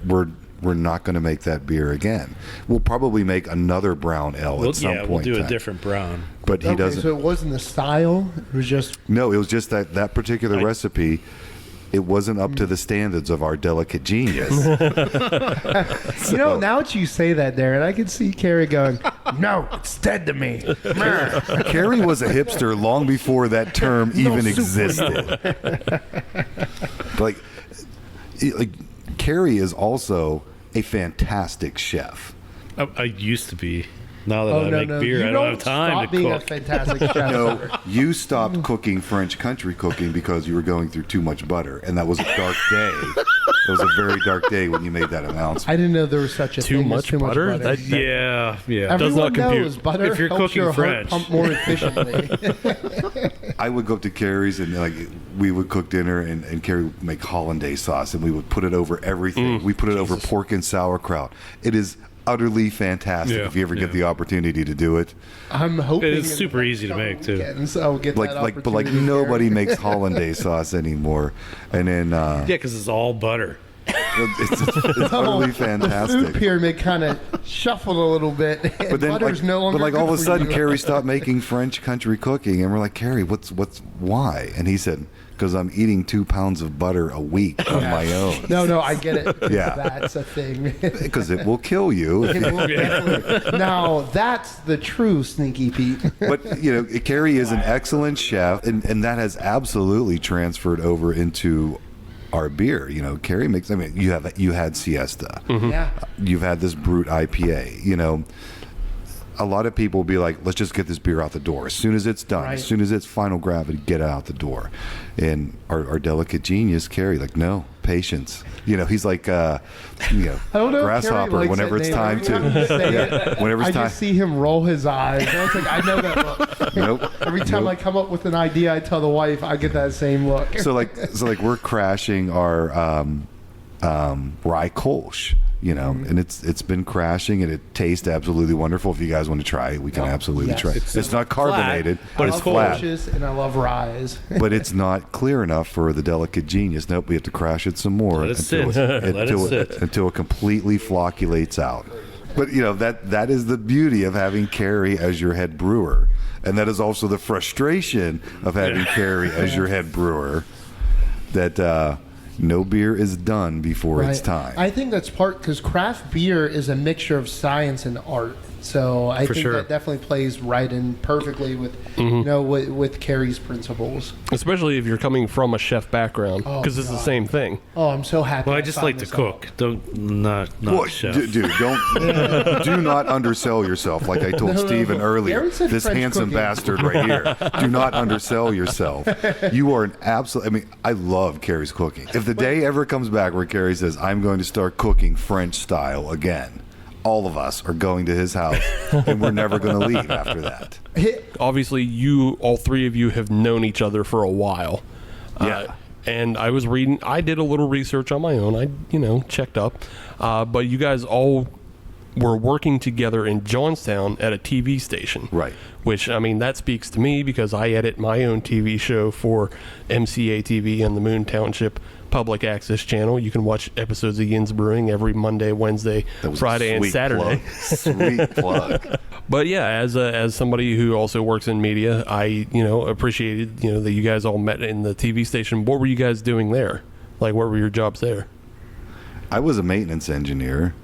we're not going to make that beer again. We'll probably make another brown ale at some point.
We'll do
in
a
time.
different brown.
But he doesn't.
So it wasn't the style. It was just.
No, it was just that particular recipe. It wasn't up to the standards of our delicate genius.
You know, now that you say that, Darren, I can see Cary going, "No, it's dead to me."
Cary was a hipster long before that term even existed. like Cary is also a fantastic chef.
I used to be. Now that
Oh,
I
no,
make
no.
beer,
You
I don't have time
stop
to
being
cook.
a fantastic chef.
No, you stopped cooking French country cooking because you were going through too much butter, and that was a dark day. It was a very dark day when you made that announcement.
I didn't know there was such a
Too
thing
much
as too
butter?
much butter.
Yeah.
does not
Everyone
compute.
knows butter
If you're
helps
cooking
your heart
French.
pump more efficiently.
I would go up to Cary's and we would cook dinner, and Cary would make hollandaise sauce, and we would put it over everything. We put it over pork and sauerkraut. It is utterly fantastic
Yeah,
if you ever get
yeah.
the opportunity to do it.
I'm hoping
It's
in
super
the
easy to make, too.
weekends I'll get that
But like
opportunity,
nobody
Darren.
makes hollandaise sauce anymore, and then
Yeah, because it's all butter.
it's utterly
The
fantastic.
food pyramid kind of shuffled a little bit.
But then,
butter's no longer
all of
good
a
for
sudden,
you.
Cary stopped making French country cooking, and we're like, Cary, why? And he said, because I'm eating 2 pounds of butter a week on my own.
No, I get it.
Yeah.
That's a thing.
Because it will kill you.
It will definitely- Now, that's the true Sneaky Pete.
But Cary is an excellent chef, and that has absolutely transferred over into our beer. Cary makes. I mean, you had Siesta.
Yeah.
You've had this Brut IPA. A lot of people will be like, let's just get this beer out the door as soon as it's done,
Right.
as soon as it's final gravity, get it out the door. And our delicate genius, Cary, like, no, patience. He's like,
I don't know. if
grasshopper.
Cary likes
Whenever
that
it's
name.
time
Every time you say it,
whenever
I
it's time.
just see him roll his eyes. And it's like, I know that look.
Nope.
Every time I come up with an idea, I tell the wife, I get that same look.
So we're crashing our rye Kolsch, and it's been crashing, and it tastes absolutely wonderful. If you guys want to try it, we can absolutely
yes.
try it. It's not carbonated,
but
I
it's
love
flat.
Kolsch's and I love ryes.
But it's not clear enough for the delicate genius. Nope, we have to crash it some more
Let it sit.
until it completely flocculates out. But that is the beauty of having Cary as your head brewer, and that is also the frustration of having Cary as your head brewer. That no beer is done before it's
Right.
time.
I think that's part because craft beer is a mixture of science and art. So I think
sure.
that definitely plays right in perfectly with with Cary's principles.
Especially if you're coming from a chef background,
Oh,
because it's the
God.
same thing.
Oh, I'm so happy.
Well, I just
found
like to
this
cook. Don't not
Well,
chef.
dude, do not undersell yourself. Like I told
No,
Steven
no.
earlier,
Darren said
this
French
handsome
cooking.
bastard right here. Do not undersell yourself. You are an absolute. I mean, I love Cary's cooking. If the day ever comes back where Cary says, "I'm going to start cooking French style again," all of us are going to his house, and we're never going to leave after that.
Obviously, all three of you have known each other for a while.
Yeah.
And I was reading, I did a little research on my own. I, checked up. But you guys all were working together in Johnstown at a TV station.
Right.
Which, that speaks to me because I edit my own TV show for MCA TV and the Moon Township Public Access Channel. You can watch episodes of Yin's Brewing every Monday, Wednesday,
That was a
Friday, and
sweet
Saturday.
plug. Sweet plug.
But yeah, as somebody who also works in media, I appreciated that you guys all met in the TV station. What were you guys doing there? Like, what were your jobs there?
I was a maintenance engineer.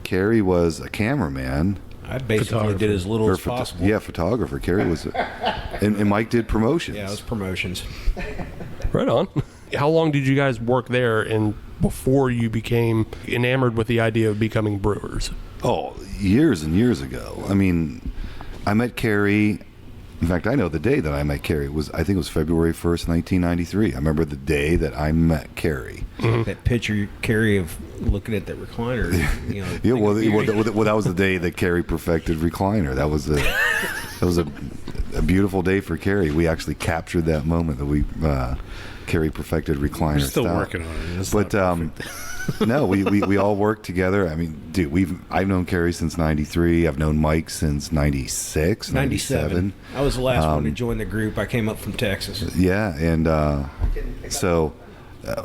Cary was a cameraman.
I basically did as little
Or
as possible.
Yeah, photographer. Cary was, and Mike did promotions.
Yeah, it was promotions.
Right on. How long did you guys work there, and before you became enamored with the idea of becoming brewers?
Oh, years and years ago. I mean, I met Cary. In fact, I know the day that I met Cary I think it was February 1st, 1993. I remember the day that I met Cary.
That picture, Cary, of looking at that recliner.
Yeah, well, that was the day that Cary perfected recliner. That was a beautiful day for Cary. We actually captured that moment that Cary perfected recliner.
We're still
Stout.
working on it. It's
But
not perfect.
no, we all work together. I mean, dude, I've known Cary since '93. I've known Mike since '96, '97.
I was the last one to join the group. I came up from Texas.
Yeah, and so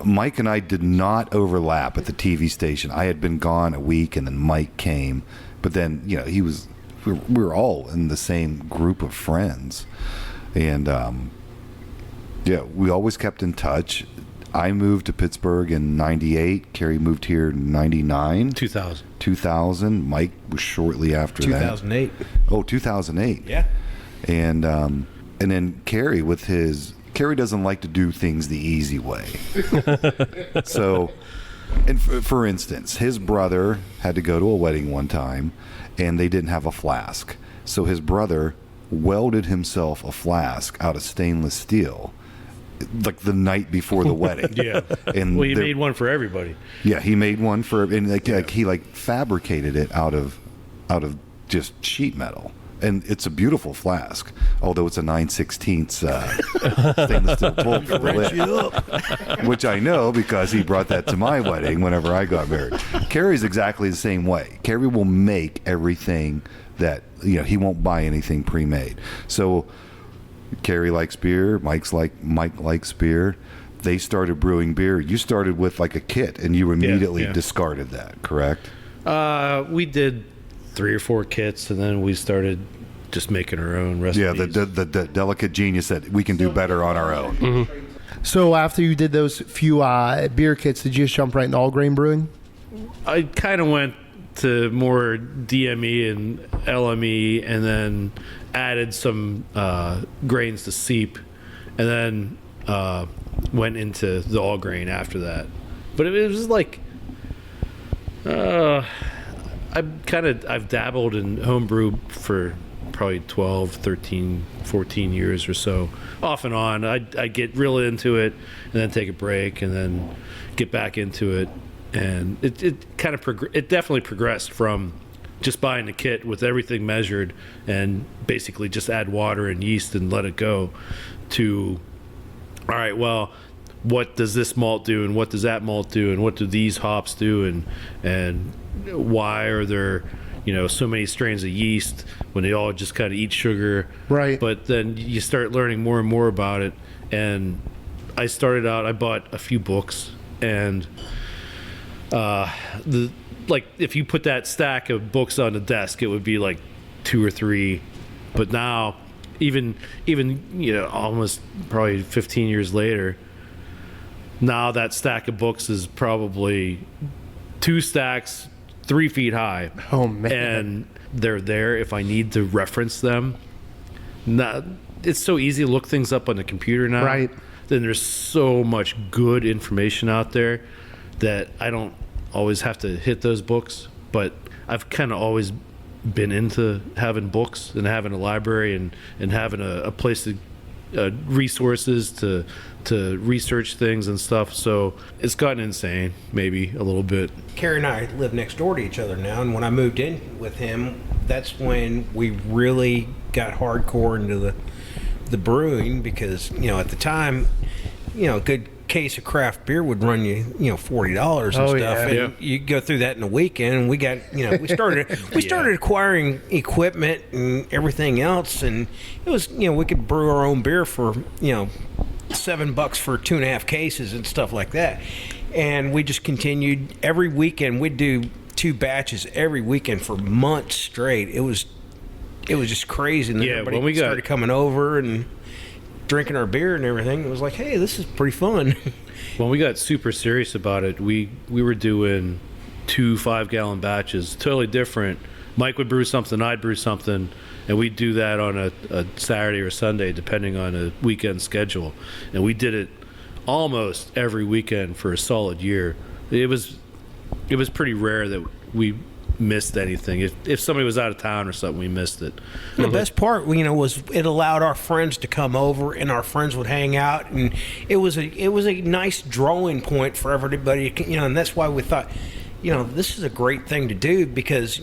Mike and I did not overlap at the TV station. I had been gone a week, and then Mike came. But then, we were all in the same group of friends. And, we always kept in touch. I moved to Pittsburgh in 98. Cary moved here in 99. 2000. Mike was shortly after
2008.
that. Oh, 2008.
Yeah.
And then Cary Cary doesn't like to do things the easy way. So, and for instance, his brother had to go to a wedding one time, and they didn't have a flask. So his brother welded himself a flask out of stainless steel, like the night before the wedding.
Yeah.
And
he made one for everybody.
Yeah, he made one he fabricated it out of just sheet metal. And it's a beautiful flask, although it's a 9/16 stainless steel bolt for the lid, which I know because he brought that to my wedding whenever I got married. Cary's exactly the same way. Cary will make everything that, he won't buy anything pre-made. So Cary likes beer, Mike likes beer. They started brewing beer. You started with like a kit, and you immediately discarded that, correct?
We did 3 or 4 kits, and then we started just making our own recipes.
Yeah, the delicate genius that we can do better on our own.
Mm-hmm.
So after you did those few beer kits, did you just jump right into all grain brewing?
I kind of went to more DME and LME, and then added some grains to seep, and then went into the all grain after that. But it was like I've dabbled in homebrew for probably 12, 13, 14 years or so, off and on. I get real into it, and then take a break, and then get back into it. And it kind of it definitely progressed from just buying a kit with everything measured and basically just add water and yeast and let it go, to, all right, well, what does this malt do, and what does that malt do, and what do these hops do, and why are there so many strains of yeast when they all just kind of eat sugar,
right?
But then you start learning more and more about it. And I bought a few books, and if you put that stack of books on the desk, it would be like 2 or 3. But now, even almost probably 15 years later, now that stack of books is probably 2 stacks 3 feet high.
Oh, man.
And they're there if I need to reference them. It's so easy to look things up on the computer now.
Right.
Then there's so much good information out there that I don't always have to hit those books. But I've kind of always been into having books and having a library and having a place to resources to research things and stuff. So it's gotten insane, maybe a little bit.
Cary and I live next door to each other now, and when I moved in with him, that's when we really got hardcore into the brewing, because at the time, a good case of craft beer would run you $40 and stuff.
Yeah.
And you go through that in a weekend, and we got we started acquiring equipment and everything else, and it was we could brew our own beer for $7 for 2.5 cases and stuff like that. And we just continued every weekend. We'd do 2 batches every weekend for months straight. It was just crazy. And then everybody started coming over and drinking our beer and everything. It was like, hey, this is pretty fun.
When we got super serious about it, we were doing 2 5-gallon batches, totally different. Mike would brew something, I'd brew something, and we'd do that on a Saturday or Sunday, depending on a weekend schedule. And we did it almost every weekend for a solid year. It was pretty rare that we missed anything. If somebody was out of town or something, we missed it.
The best part, was it allowed our friends to come over, and our friends would hang out, and it was a nice drawing point for everybody. And that's why we thought, this is a great thing to do, because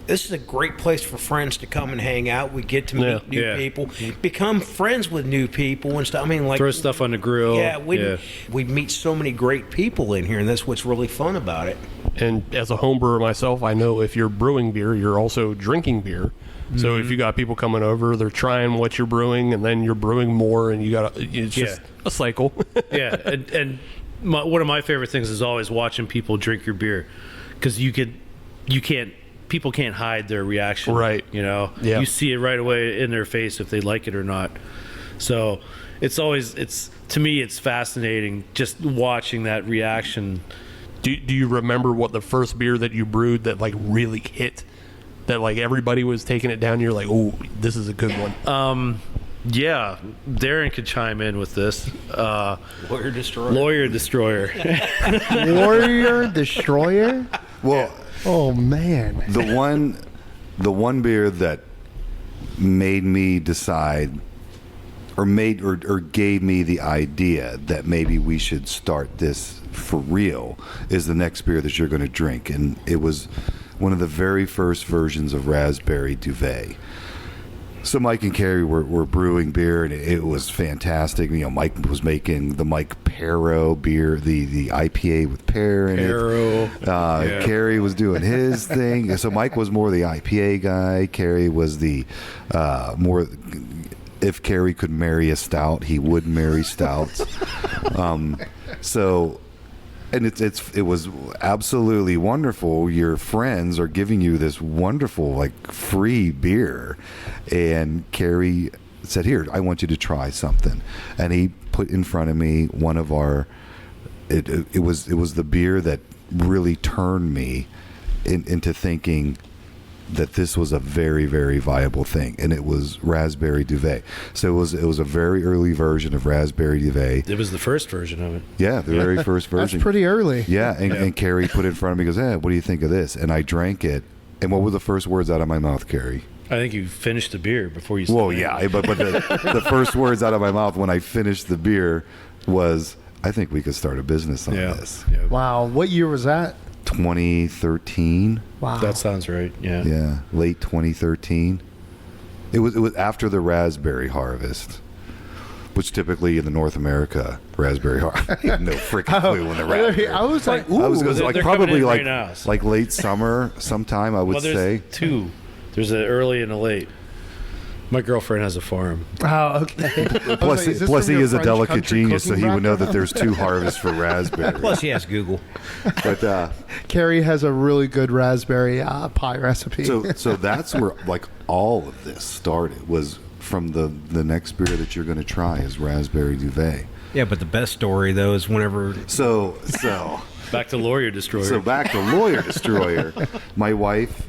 this is a great place for friends to come and hang out. We get to meet new people, become friends with new people and stuff. I mean, like,
throw stuff on the grill.
We meet so many great people in here, and that's what's really fun about it.
And as a home brewer myself, I know if you're brewing beer, you're also drinking beer. So if you got people coming over, they're trying what you're brewing, and then you're brewing more, and it's just a cycle.
And one of my favorite things is always watching people drink your beer, because people can't hide their reaction.
Right.
You know,
Yeah.
you see it right away in their face if they like it or not. So to me, it's fascinating just watching that reaction.
Do you remember what the first beer that you brewed that like really hit? That like everybody was taking it down. You're like, oh, this is a good one.
Yeah, Darren could chime in with this.
Lawyer Destroyer.
Lawyer Destroyer.
Warrior Destroyer.
Well,
Oh man.
the one beer that made me decide, or gave me the idea that maybe we should start this for real, is the next beer that you're going to drink, and it was one of the very first versions of Raspberry Duvet. So Mike and Cary were brewing beer, and it was fantastic. You know, Mike was making the Mike Pero beer, the IPA with pear in
Pero.
it. Cary was doing his thing. So Mike was more the IPA guy. Cary was the more. If Cary could marry a stout, he would marry stouts. And it was absolutely wonderful. Your friends are giving you this wonderful, like, free beer, and Cary said, "Here, I want you to try something." And he put in front of me one of our. It was the beer that really turned me into thinking that this was a very, very viable thing, and it was Raspberry Duvet. So it was a very early version of Raspberry Duvet.
It was the first version of it.
Yeah, the very first version.
That's pretty early.
Yeah, and Cary put it in front of me, goes, "What do you think of this?" And I drank it, and what were the first words out of my mouth, Cary?
I think you finished the beer before you.
Well, yeah, but the first words out of my mouth when I finished the beer was, "I think we could start a business on this."
Yeah.
Wow. What year was that?
2013.
Wow.
That sounds right. Yeah.
Yeah, late 2013. It was after the raspberry harvest, which typically in the North America raspberry harvest. I have no freaking clue when the raspberry.
I was like, ooh.
I was gonna say, like
they're coming
probably
in
like
right now, so.
like late summer sometime. I would
Well, there's
say.
two. There's an early and a late. My girlfriend has a farm.
Oh, okay.
Plus,
Is this
plus
from
he
your
is a
French
delicate
country
genius, so
cooking
he would know that
background?
there's two harvests for raspberry.
Plus, he has Google.
But
Cary has a really good raspberry pie recipe.
so that's where like all of this started, was from the next beer that you're going to try is Raspberry Duvet.
Yeah, but the best story though is whenever
So
Back to Lawyer Destroyer.
so back to Lawyer Destroyer. My wife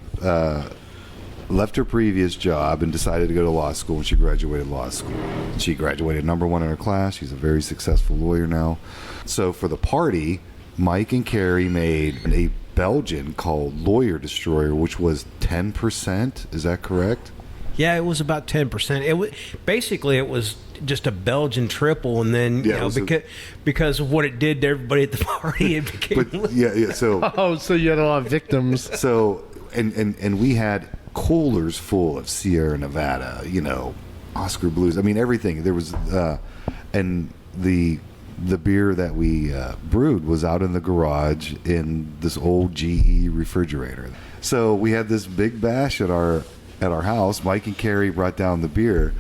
left her previous job and decided to go to law school, and she graduated law school. She graduated #1 in her class. She's a very successful lawyer now. So for the party, Mike and Cary made a Belgian called Lawyer Destroyer, which was 10%. Is that correct?
yeah, it was about 10%. It was basically it was just a Belgian triple, and then
Yeah, it was
because of what it did to everybody at the party, it became.
But yeah. So
so you had a lot of victims.
so and we had coolers full of Sierra Nevada, Oscar Blues. I mean, everything. There was, and the beer that we brewed was out in the garage in this old GE refrigerator. So we had this big bash at our house. Mike and Cary brought down the beer,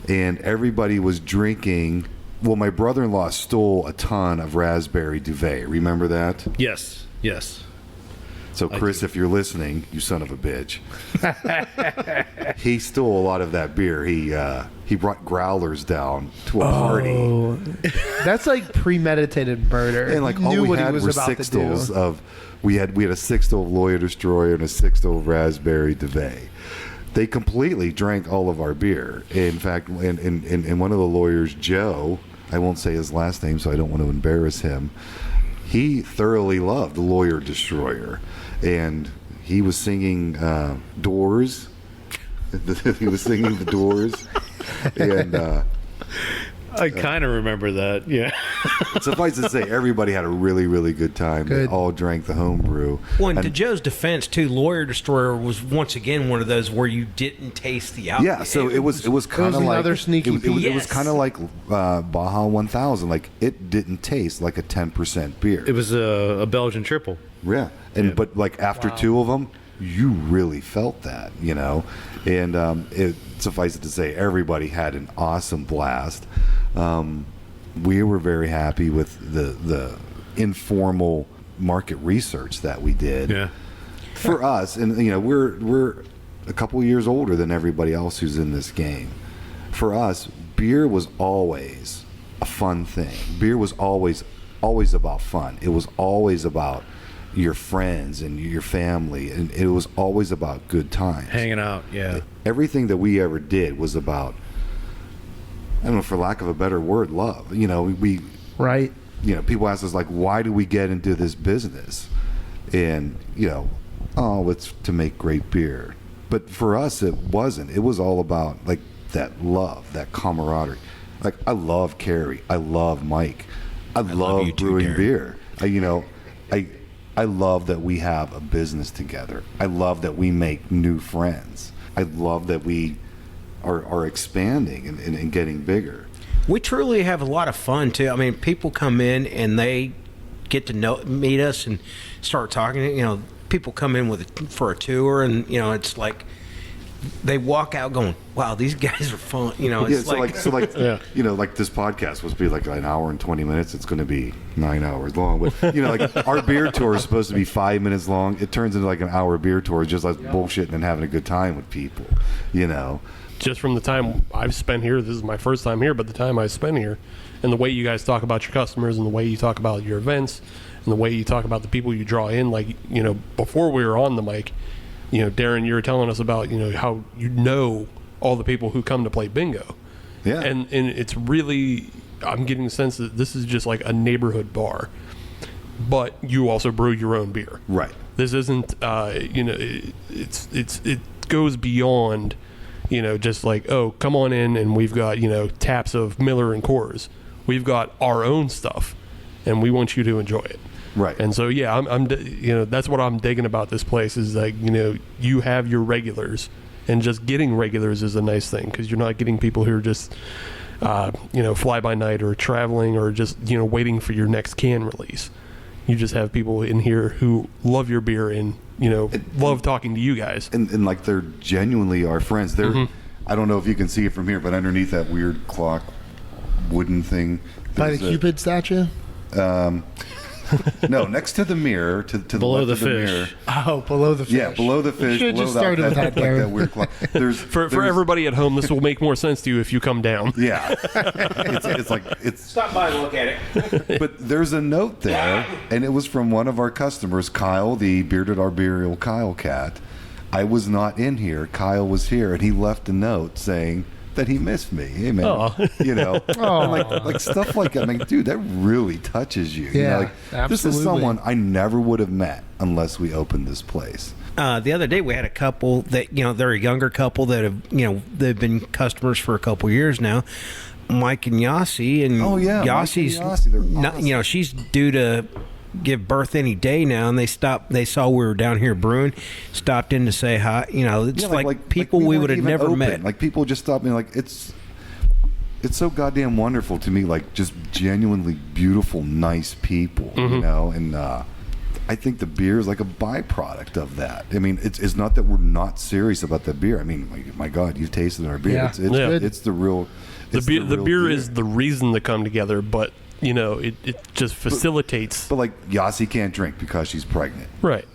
and everybody was drinking. Well, my brother-in-law stole a ton of Raspberry Duvet. Remember that?
Yes.
So, Chris, if you're listening, you son of a bitch, he stole a lot of that beer. He brought growlers down to a party,
Oh, that's like premeditated murder.
and like
He
all
knew
we
what he
had
was
were
about to
sixtels
do.
of. We had a sixtel of Lawyer Destroyer and a sixtel of Raspberry Duvet. They completely drank all of our beer. In fact, and one of the lawyers, Joe, I won't say his last name, so I don't want to embarrass him. He thoroughly loved Lawyer Destroyer, and he was singing Doors. He was singing the Doors, and
I kind of remember that. Yeah.
suffice to say, everybody had a really, really good time.
Good.
They all drank the homebrew.
Well, and to
And-
Joe's defense, too, Lawyer Destroyer was once again one of those where you didn't taste the alcohol.
Yeah, so it was kind of like
another sneaky
it was
Yes.
kind of like Baja 1000. Like, it didn't taste like a 10% beer.
It was a Belgian triple.
Yeah, but like after two of them, you really felt that, And it suffice it to say, everybody had an awesome blast. we were very happy with the informal market research that we did.
Yeah.
For us, and we're a couple years older than everybody else who's in this game. For us, beer was always a fun thing. Beer was always about fun. It was always about your friends and your family, and it was always about good times.
Hanging out, yeah.
Everything that we ever did was about, I don't know, for lack of a better word, love. We
Right.
People ask us, like, why do we get into this business? And, it's to make great beer. But for us, it wasn't. It was all about, like, that love, that camaraderie. Like, I love Cary. I love Mike. I love
you too,
brewing
Darren.
beer. I love that we have a business together. I love that we make new friends. I love that we are expanding and getting bigger.
We truly have a lot of fun too. I mean, people come in and they get to meet us and start talking. People come in for a tour, and it's like they walk out going, "Wow, these guys are fun." It's
like this podcast was be like an hour and 20 minutes. It's going to be 9 hours long. But like our beer tour is supposed to be 5 minutes long. It turns into like an hour beer tour, just like bullshitting and having a good time with people.
Just from the time I've spent here, this is my first time here, but the time I spent here, and the way you guys talk about your customers, and the way you talk about your events, and the way you talk about the people you draw in, like, before we were on the mic, Darren, you were telling us about, how all the people who come to play bingo.
Yeah.
And it's really, I'm getting the sense that this is just like a neighborhood bar, but you also brew your own beer.
Right.
This isn't, it goes beyond, just like, oh, come on in and we've got, taps of Miller and Coors. We've got our own stuff, and we want you to enjoy it.
Right.
And so, yeah, I'm that's what I'm digging about this place is like, you have your regulars, and just getting regulars is a nice thing because you're not getting people who are just, fly by night or traveling or just, waiting for your next can release. You just have people in here who love your beer and, love talking to you guys.
And like they're genuinely our friends. They're, I don't know if you can see it from here, but underneath that weird clock wooden thing.
By the Cupid statue?
No, next to the mirror, to the
Below
left
the
of the
fish.
mirror.
Oh, below the fish.
Yeah, below the fish.
Should've
below
just started with that,
like
Darren.
that weird clock.
For everybody at home, this will make more sense to you if you come down.
Yeah, it's like it's.
Stop by and look at it.
But there's a note there, and it was from one of our customers, Kyle, the bearded arboreal Kyle cat. I was not in here. Kyle was here, and he left a note saying that he missed me. Hey man, And like stuff like that. I'm like, dude, that really touches you.
Yeah,
this is
absolutely.
someone I never would have met unless we opened this place.
The other day we had a couple that they're a younger couple that have they've been customers for a couple years now. Mike and Yossi, and
Oh, yeah, Mike and
Yossi's
Yossi, they're awesome.
she's due to give birth any day now, and they saw we were down here brewing, stopped in to say hi. It's
Yeah,
like people we
weren't
would have
even
never
open.
met.
Like people just stop me. Like it's so goddamn wonderful to me. Like just genuinely beautiful, nice people. And I think the beer is like a byproduct of that. I mean, it's not that we're not serious about the beer. I mean, my God, you've tasted our beer.
Yeah.
It's
Yeah.
it's the real.
The
it's
beer,
real
beer is the reason to come together, but it just facilitates.
But like Yossi can't drink because she's pregnant.
Right.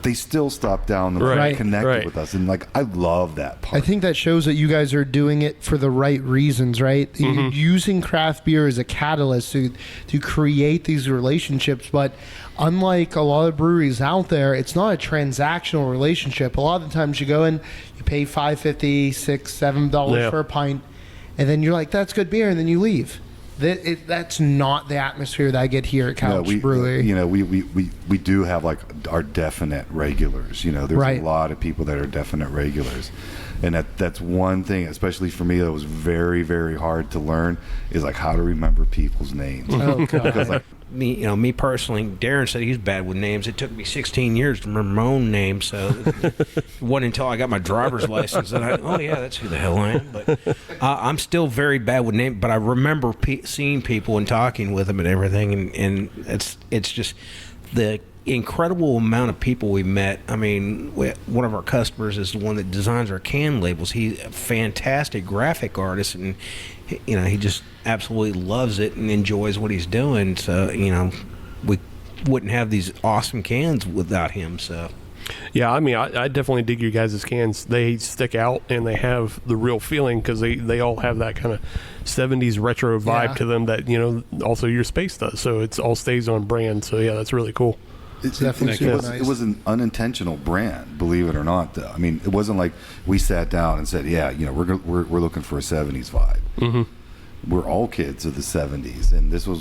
They still stop down and
Right,
connect
right.
with us, and like I love that
I
part.
think that shows that you guys are doing it for the right reasons, right? You're using craft beer as a catalyst to create these relationships. But unlike a lot of breweries out there, it's not a transactional relationship. A lot of the times you go in, you pay $5.50, $6, $7
Yeah.
for a pint, and then you're like, "That's good beer," and then you leave. That's not the atmosphere that I get here at Couch Brewery.
We do have like our definite regulars. There's
Right.
a lot of people that are definite regulars, and that's one thing, especially for me, that was very, very hard to learn is like how to remember people's names.
Oh, God.
Because like
Me personally, Darren said he's bad with names. It took me 16 years to remember my own name, so it wasn't until I got my driver's license that that's who the hell I am. But I'm still very bad with names, but I remember seeing people and talking with them and everything, and it's just the incredible amount of people we met. I mean, one of our customers is the one that designs our can labels. He's a fantastic graphic artist, and he just absolutely loves it and enjoys what he's doing. So we wouldn't have these awesome cans without him. So
Yeah, I mean, I definitely dig your guys' cans. They stick out and they have the real feeling because they all have that kind of 70s retro vibe to them that, also your space does. So it all stays on brand. So, yeah, that's really cool.
It's
definitely
it was an unintentional brand, believe it or not. Though I mean, it wasn't like we sat down and said, "Yeah, we're looking for a '70s vibe." Mm-hmm. We're all kids of the '70s, and this was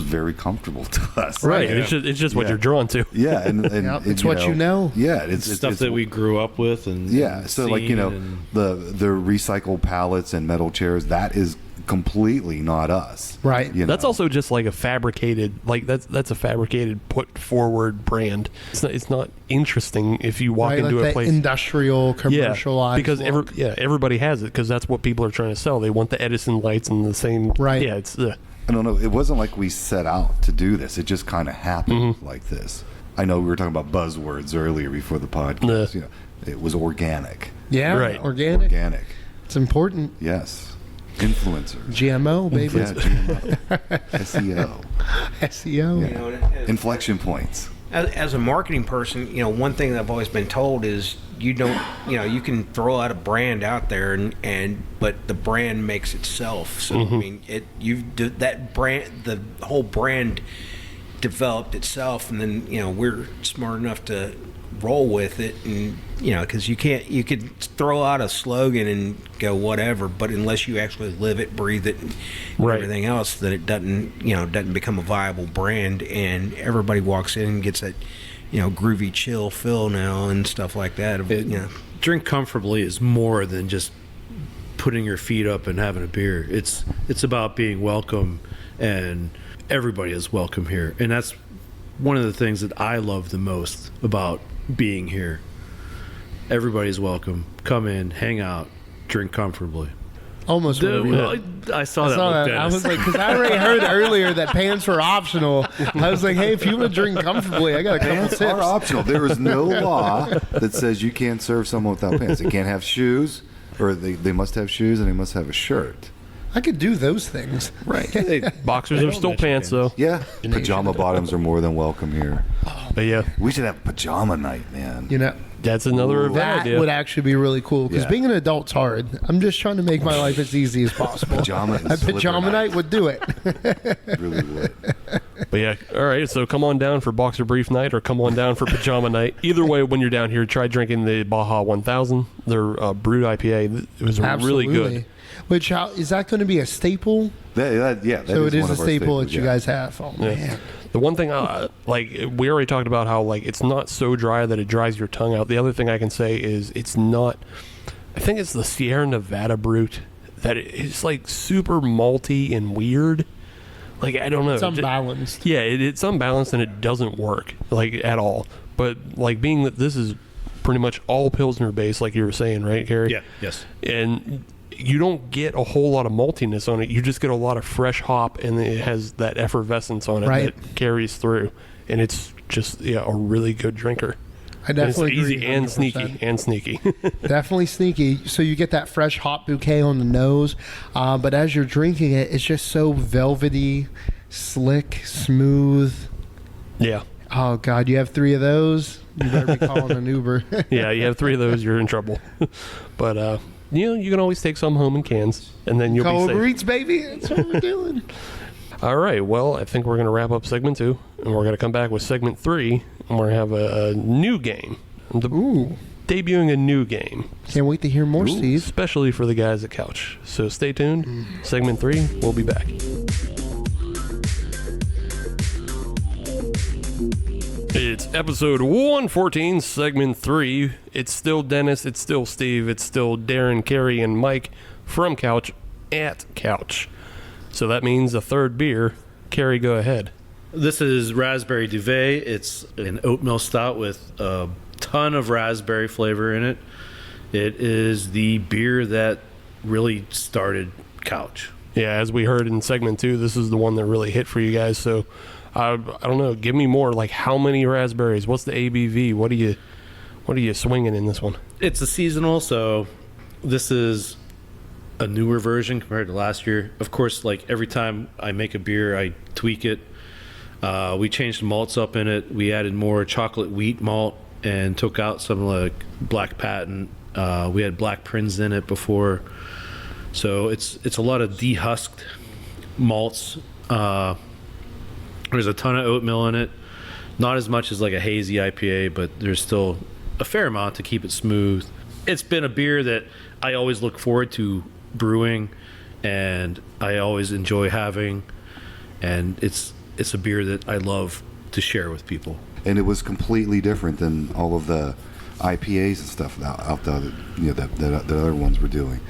very comfortable to us.
Right, yeah. It's just what you're drawn to.
Yeah, and
it's what you know.
Yeah,
it's stuff that we grew up with, and
so like the recycled pallets and metal chairs, that is completely not us.
Right.
That's also just like a fabricated, that's a fabricated put forward brand. It's not interesting if you walk into a place
industrial commercialized.
Because everybody has it because that's what people are trying to sell. They want the Edison lights and the same.
Right.
Yeah. It's.
I don't know. It wasn't like we set out to do this. It just kind of happened like this. I know we were talking about buzzwords earlier before the podcast. It was organic.
Yeah.
Right.
Organic.
It's important.
Yes. Influencers.
GMO, baby.
Yeah, GMO. SEO.
SEO.
Inflection points.
As a marketing person, one thing that I've always been told is you don't, you can throw out a brand out there but the brand makes itself. So I mean, that brand, the whole brand developed itself, and then we're smart enough to roll with it, and because you could throw out a slogan and go whatever, but unless you actually live it, breathe it, and everything else, then it doesn't become a viable brand, and everybody walks in and gets that groovy chill feel now and stuff like that.
Drink comfortably is more than just putting your feet up and having a beer. It's about being welcome, and everybody is welcome here, and that's one of the things that I love the most about being here. Everybody's welcome. Come in, hang out, drink comfortably.
Almost.
I saw that.
I was like, because I already heard earlier that pants were optional. I was like, hey, if you want to drink comfortably, I got a couple
Pants
tips.
are optional. There is no law that says you can't serve someone without pants. They can't have shoes, or they must have shoes, and they must have a shirt.
I could do those things.
Right.
Boxers are still pants, though.
Yeah. Pajama bottoms are more than welcome here.
But yeah,
We should have pajama night, man.
that's another event
That
idea.
would actually be really cool because being an adult's hard. I'm just trying to make my life as easy as possible.
Pajama and
A pajama
slipper
night would do it.
really would.
But yeah, all right. So come on down for Boxer Brief Night or come on down for Pajama Night. Either way, when you're down here, try drinking the Baja 1000. Their Brut IPA. It was really good.
Which is that going to be a staple?
That
So it is
one
a
of our
staple that you
staples,
guys have. Oh man.
The one thing, we already talked about how it's not so dry that it dries your tongue out. The other thing I can say is it's not. I think it's the Sierra Nevada Brut that it's super malty and weird. I don't know.
It's unbalanced.
Yeah, it's unbalanced and it doesn't work at all. But being that this is pretty much all Pilsner based, like you were saying, right, Cary?
Yeah. Yes.
And you don't get a whole lot of maltiness on it. You just get a lot of fresh hop, and it has that effervescence on it that carries through. And it's just a really good drinker.
I definitely
and it's easy
agree,
and
100%.
sneaky.
Definitely sneaky. So you get that fresh hop bouquet on the nose, but as you're drinking it, it's just so velvety, slick, smooth.
Yeah.
Oh God, you have 3 of those, you better be calling an Uber.
Yeah, you have 3 of those, you're in trouble. But you can always take some home in cans, and then you'll
Call
be
Uber
safe.
Eats, baby. That's what we're doing.
All right. Well, I think we're going to wrap up segment 2, and we're going to come back with segment 3, and we're going to have a new game. Debuting a new game.
Can't wait to hear more, Steve.
Especially for the guys at Couch. So stay tuned. Segment 3, we'll be back. It's episode 114, segment 3. It's still Dennis, it's still Steve, it's still Darren, Cary, and Mike from Couch at Couch. So that means a third beer. Cary, go ahead.
This is Raspberry Duvet. It's an oatmeal stout with a ton of raspberry flavor in it. It is the beer that really started Couch.
Yeah, as we heard in segment 2, this is the one that really hit for you guys. So I don't know. Give me more. Like, how many raspberries? What's the ABV? What are you swinging in this one?
It's a seasonal, so this is a newer version compared to last year. Of course, like every time I make a beer, I tweak it. We changed the malts up in it. We added more chocolate wheat malt and took out some like black patent. We had black prints in it before, so it's a lot of dehusked malts. There's a ton of oatmeal in it. Not as much as like a hazy IPA, but there's still a fair amount to keep it smooth. It's been a beer that I always look forward to brewing, and I always enjoy having, and it's a beer that I love to share with people.
And it was completely different than all of the IPAs and stuff out there, that other ones were doing.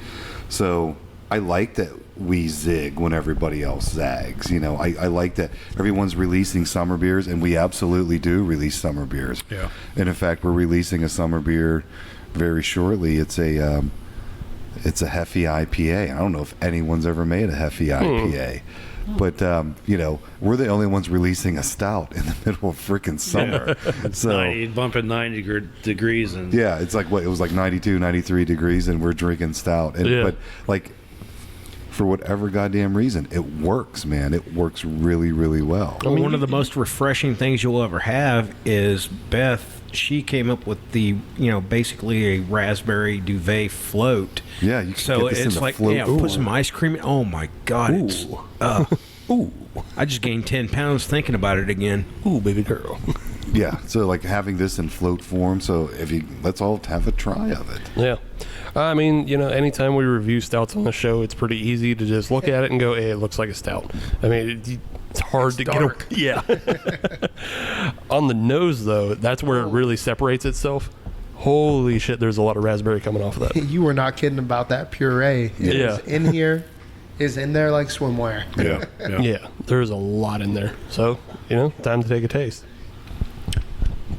So I like that we zig when everybody else zags. I like that everyone's releasing summer beers, and we absolutely do release summer beers.
Yeah.
And in fact, we're releasing a summer beer very shortly. It's a Heffy IPA. I don't know if anyone's ever made a Heffy IPA. But, we're the only ones releasing a stout in the middle of freaking summer. So
bumping 90 degrees. And
yeah, it's like, it was like 92, 93 degrees, and we're drinking stout. But, like, for whatever goddamn reason, it works, man. It works really, really well.
One of the most refreshing things you'll ever have is Beth. She came up with the, basically a raspberry Duvet float.
Yeah, you can
so
get this
it's
in the
like,
float form.
put some ice cream in. Oh my God. Ooh. I just gained 10 pounds thinking about it again.
Ooh, baby girl.
Yeah, so like having this in float form. So let's all have a try of it.
Yeah. I mean, anytime we review stouts on the show, it's pretty easy to just look at it and go, hey, it looks like a stout. I mean, it's hard to
dark.
get. Yeah. On the nose, though, that's where it really separates itself. Holy shit, there's a lot of raspberry coming off of that.
You were not kidding about that puree. It is in here, is in there like swimwear.
Yeah, there's a lot in there. So, time to take a taste.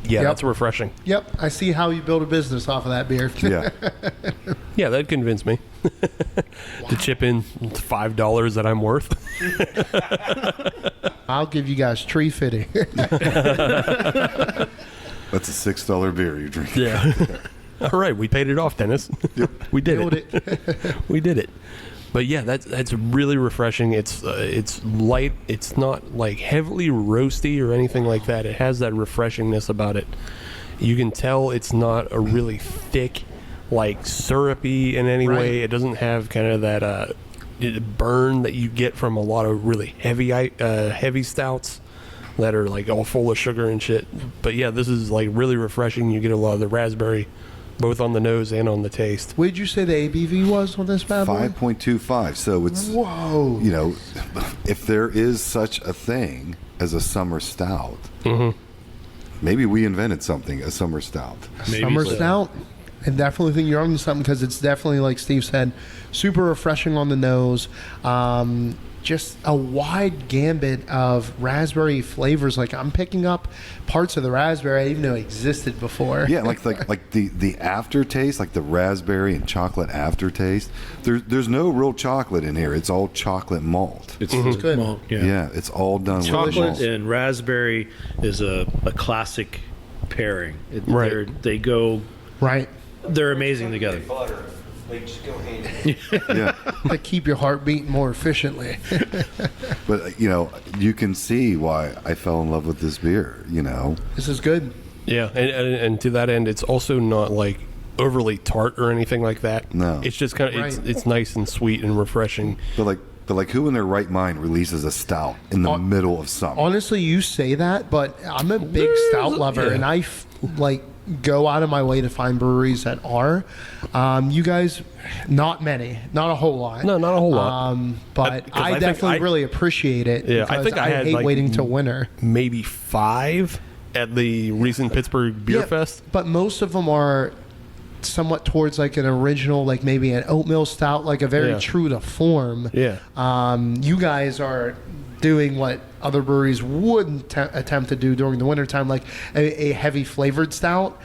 Yeah, that's refreshing.
Yep, I see how you build a business off of that beer.
Yeah.
Yeah, that convinced me to chip in $5 that I'm worth.
I'll give you guys tree fitting.
That's a $6 beer you're drinking.
Yeah. All right, we paid it off, Dennis.
Yep.
We did
Build
it. We did it. But yeah, that's really refreshing. It's light. It's not like heavily roasty or anything like that. It has that refreshingness about it. You can tell it's not a really thick, like syrupy in any way. It doesn't have kind of that burn that you get from a lot of really heavy stouts that are like all full of sugar and shit. But yeah, this is like really refreshing. You get a lot of the raspberry, both on the nose and on the taste.
What did you say the ABV was on this bad boy?
5.25. So it's,
whoa.
If there is such a thing as a summer stout,
Mm-hmm.
maybe we invented something, a summer stout.
Summer stout. I definitely think you're onto something because it's definitely, like Steve said, super refreshing on the nose. Just a wide gambit of raspberry flavors. Like I'm picking up parts of the raspberry I didn't even know existed before.
Yeah, like the aftertaste, like the raspberry and chocolate aftertaste. There's no real chocolate in here. It's all chocolate malt.
It's
good.
Malt,
Yeah, it's all done with
chocolate
malt.
and raspberry is a classic pairing.
Right.
They go.
Right.
They're amazing together.
They just go hand
Yeah.
To keep your heart beating more efficiently.
But you can see why I fell in love with this beer.
This is good.
Yeah, and to that end, it's also not like overly tart or anything like that.
No.
It's just kind of
Right.
it's nice and sweet and refreshing.
But who in their right mind releases a stout in the middle of summer?
Honestly, you say that, but I'm a big stout lover, and I go out of my way to find breweries that are. You guys, not many, not a whole lot.
No, not a whole lot.
But I
think
definitely
I-
really appreciate it.
Yeah, I
because
think I had,
hate
like,
waiting till winter.
Maybe 5 at the recent Pittsburgh Beer
Yeah,
Fest.
but most of them are somewhat towards like an original, like maybe an oatmeal stout, like a very true to form.
Yeah.
You guys are doing what other breweries wouldn't attempt to do during the wintertime, like a heavy flavored stout.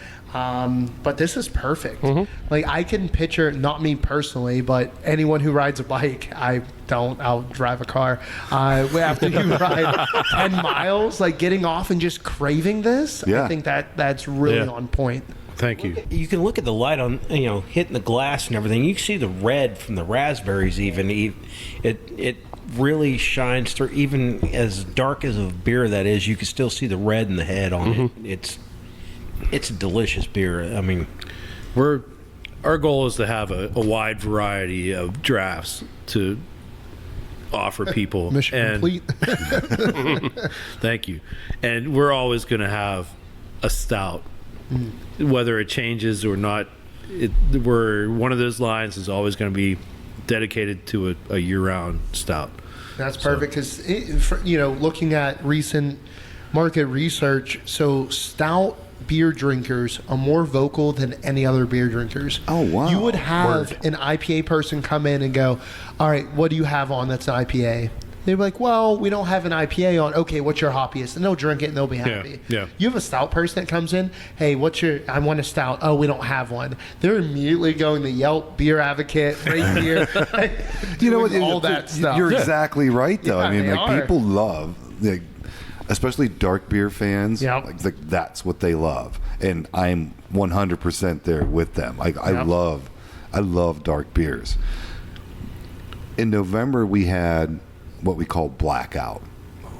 But this is perfect. Like, I can picture, not me personally, but anyone who rides a bike. I don't. I'll drive a car. After you ride 10 miles, like getting off and just craving this, I think that's really on point.
Thank you.
You can look at the light on, hitting the glass and everything. You can see the red from the raspberries even. It really shines through. Even as dark as a beer that is, you can still see the red in the head on it. It's a delicious beer. I mean,
our goal is to have a wide variety of drafts to offer people.
Mission complete.
Thank you. And we're always going to have a stout. Whether it changes or not, we're one of those lines is always going to be dedicated to a year-round stout.
That's perfect because looking at recent market research, so stout beer drinkers are more vocal than any other beer drinkers.
Oh, wow.
You would have an IPA person come in and go, all right, what do you have on that's an IPA? They'd be like, well, we don't have an IPA on. Okay, what's your hoppiest? And they'll drink it and they'll be happy.
Yeah.
You have a stout person that comes in, hey, I want a stout. Oh, we don't have one. They're immediately going to Yelp, Beer Advocate, right here.
You know what?
All that stuff.
You're exactly right, though.
Yeah,
I mean,
they
like
are.
people love, especially dark beer fans.
Yep.
Like that's what they love, and I'm 100% there with them. I love dark beers. In November, we had what we call Blackout,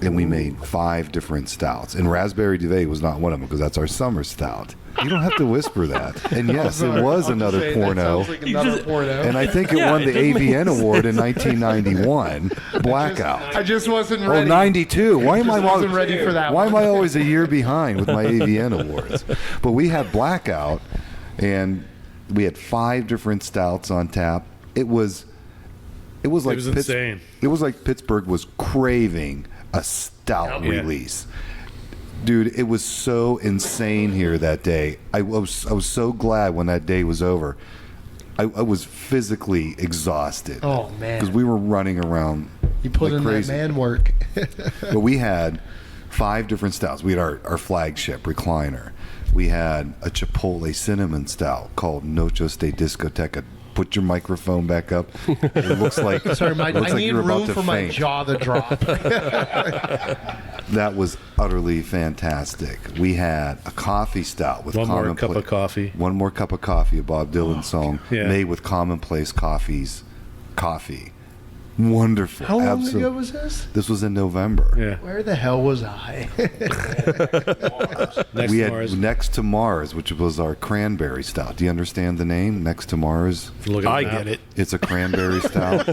and we made 5 different stouts, and Raspberry Duvet was not one of them because that's our summer stout. You don't have to whisper that. And yes, it was another porno, and I think it won the AVN award in 1991. Blackout.
I just wasn't ready.
92. Why am I
wasn't ready for that
Why am
one.
I always a year behind with my AVN awards? But we had Blackout, and we had 5 different stouts on tap. It was like
insane.
It was like Pittsburgh was craving a stout release. Dude, it was so insane here that day. I was so glad when that day was over. I was physically exhausted.
Oh, man.
Because we were running around
You put
like
in
crazy.
that man work.
But we had 5 different stouts. We had our flagship recliner. We had a Chipotle cinnamon stout called Noche de Discoteca. Put your microphone back up. It looks like
Sorry, I need
you're about
room
to
for my
faint.
jaw to drop.
That was utterly fantastic. We had a coffee stout with
One more cup of coffee.
One more cup of coffee, a Bob Dylan song
Yeah.
made with Commonplace coffee. Wonderful.
How long
Absolutely.
ago was this?
This was in November.
Yeah.
Where the hell was I?
Next
We
to
had
Mars.
Next to Mars, which was our cranberry stout. Do you understand the name? Next to Mars.
Look at
I
the map.
get it.
It's a cranberry stout.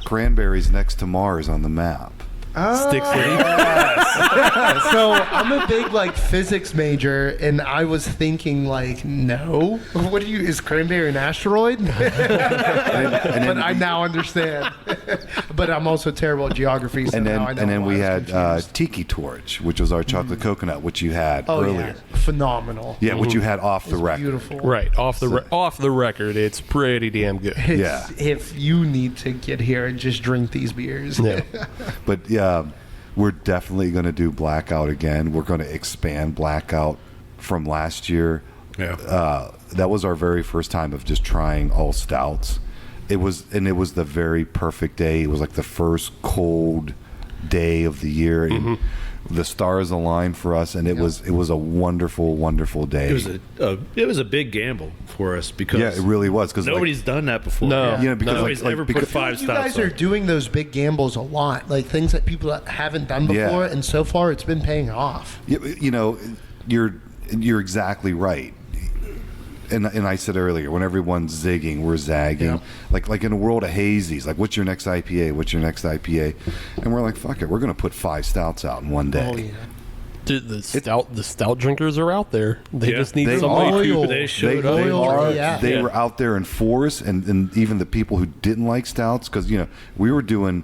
Cranberries next to Mars on the map.
Stick City.
So I'm a big physics major, and I was thinking no. What is cranberry an asteroid? But I now understand. But I'm also terrible at geography, so
And then,
now I know
and then
why
we
I was
had
confused.
Tiki Torch, which was our chocolate coconut, which you had earlier.
Yeah, phenomenal.
Yeah, which you had off the
It's
record.
beautiful.
Right, off the record, it's pretty damn good.
It's, if you need to get here and just drink these beers.
Yeah.
But yeah, we're definitely going to do Blackout again. We're going to expand Blackout from last year.
Yeah.
That was our very first time of just trying all stouts. It was the very perfect day. It was like the first cold day of the year. And the stars aligned for us, and it was a wonderful, wonderful day.
It was a big gamble for us because
Yeah, it really was because
nobody's done that before.
No.
Yeah, because
nobody's ever put
because-
5
You
stouts
guys are
on.
doing those big gambles a lot, things that people haven't done before, and so far it's been paying off.
You're exactly right. And I said earlier, when everyone's zigging, we're zagging.
Yeah.
Like in a world of hazies, what's your next IPA? What's your next IPA? And we're like, fuck it, we're going to put 5 stouts out in one day.
Oh yeah.
Dude, the stout drinkers are out there. They
Yeah,
just need
they
somebody
are.
to.
They showed
They
up.
are.
Yeah.
They were out there in force, and even the people who didn't like stouts, because we were doing